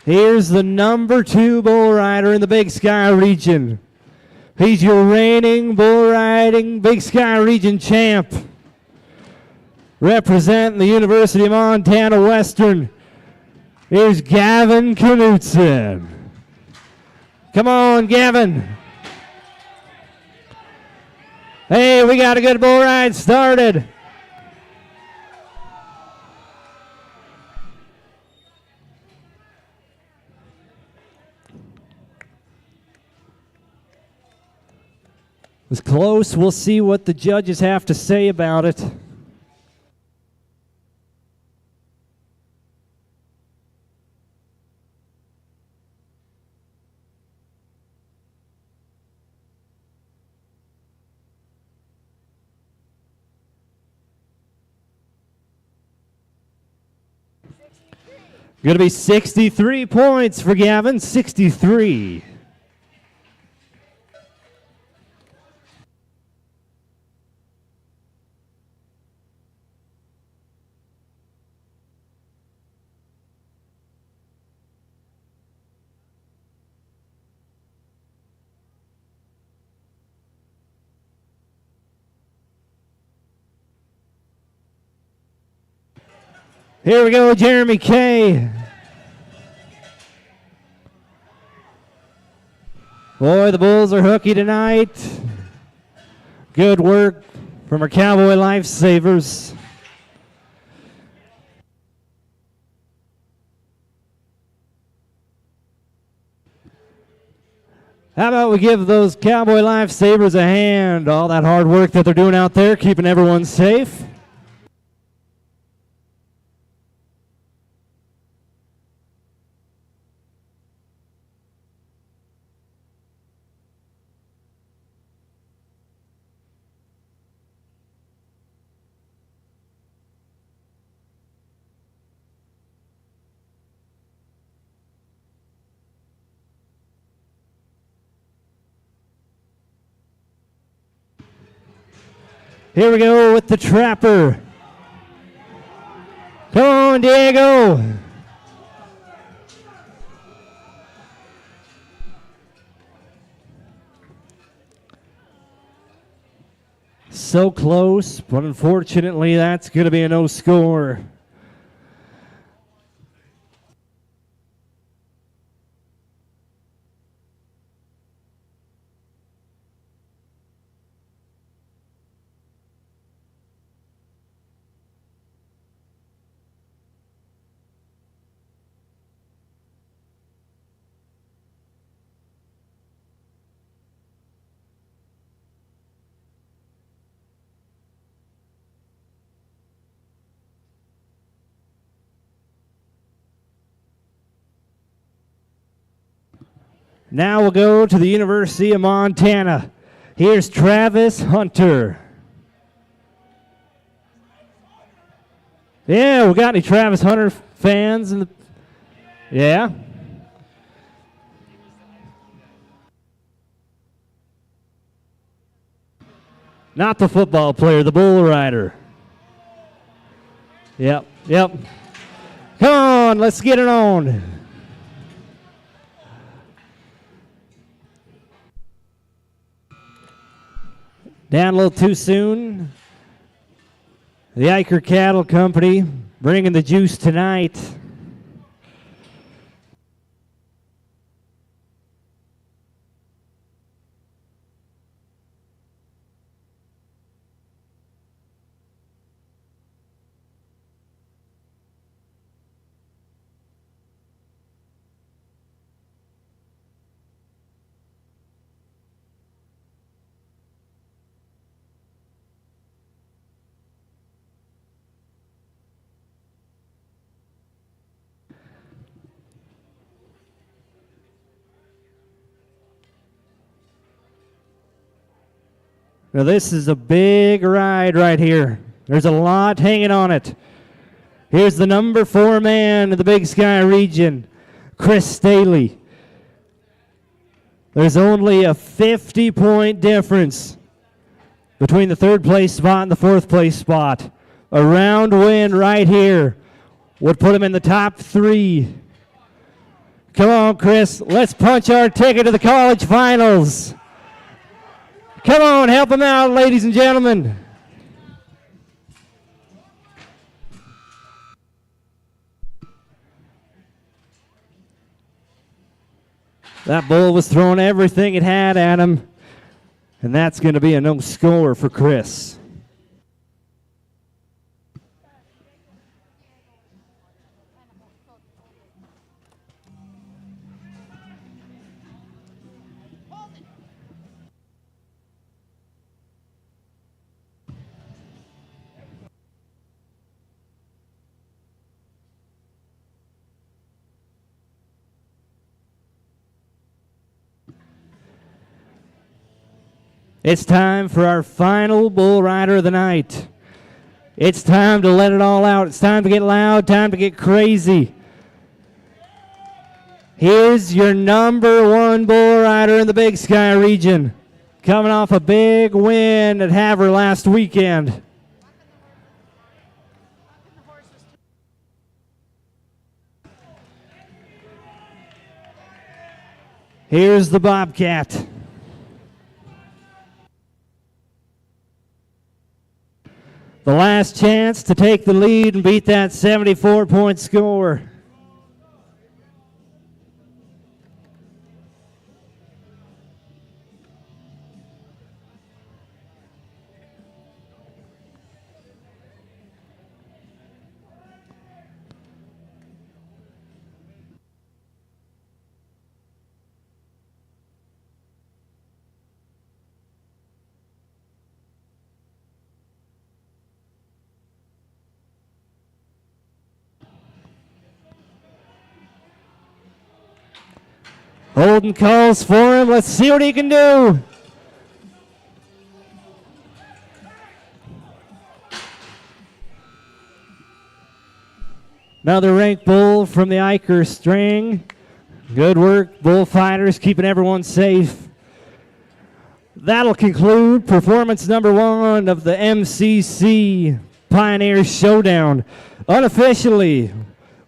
Here's the number 2 bull rider in the Big Sky region. He's your reigning bull riding Big Sky region champ. Representing the University of Montana Western. Here's Gavin Knutson. Come on, Gavin. Hey, we got a good bull ride started. It was close. We'll see what the judges have to say about it. Going to be 63 points for Gavin, 63. Here we go, Jeremy Kay. Boy, the Bulls are hooky tonight. Good work from our Cowboy Lifesavers. How about we give those Cowboy Lifesavers a hand? All that hard work that they're doing out there, keeping everyone safe. Here we go with the Trapper. Come on, Diego. So close, but unfortunately that's going to be a no score. Now we'll go to the University of Montana. Here's Travis Hunter. Yeah, we got any Travis Hunter fans in the... Yeah. Not the football player, the bull rider. Yep. Come on, let's get it on. Down a little too soon. The Eicher Cattle Company bringing the juice tonight. Now this is a big ride right here. There's a lot hanging on it. Here's the number 4 man in the Big Sky region, Chris Staley. There's only a 50-point difference between the 3rd place spot and the 4th place spot. A round win right here would put him in the top 3. Come on, Chris. Let's punch our ticket to the college finals. Come on, help him out, ladies and gentlemen. That bull was throwing everything it had at him, and that's going to be a no score for Chris. It's time for our final bull rider of the night. It's time to let it all out. It's time to get loud, time to get crazy. Here's your number 1 bull rider in the Big Sky region, coming off a big win at Havre last weekend. Here's the Bobcat. The last chance to take the lead and beat that 74-point score. Holden calls for him. Let's see what he can do. Another ranked bull from the Eicher string. Good work, bullfighters, keeping everyone safe. That'll conclude performance number 1 of the MCC Pioneer Showdown. Unofficially,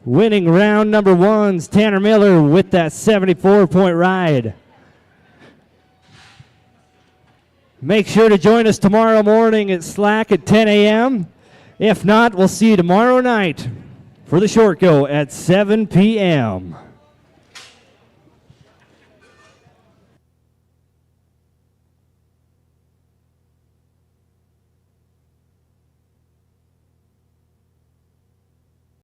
winning round number 1's Tanner Miller with that 74-point ride. Make sure to join us tomorrow morning at Slack at 10 a.m. If not, we'll see you tomorrow night for the short go at 7 p.m.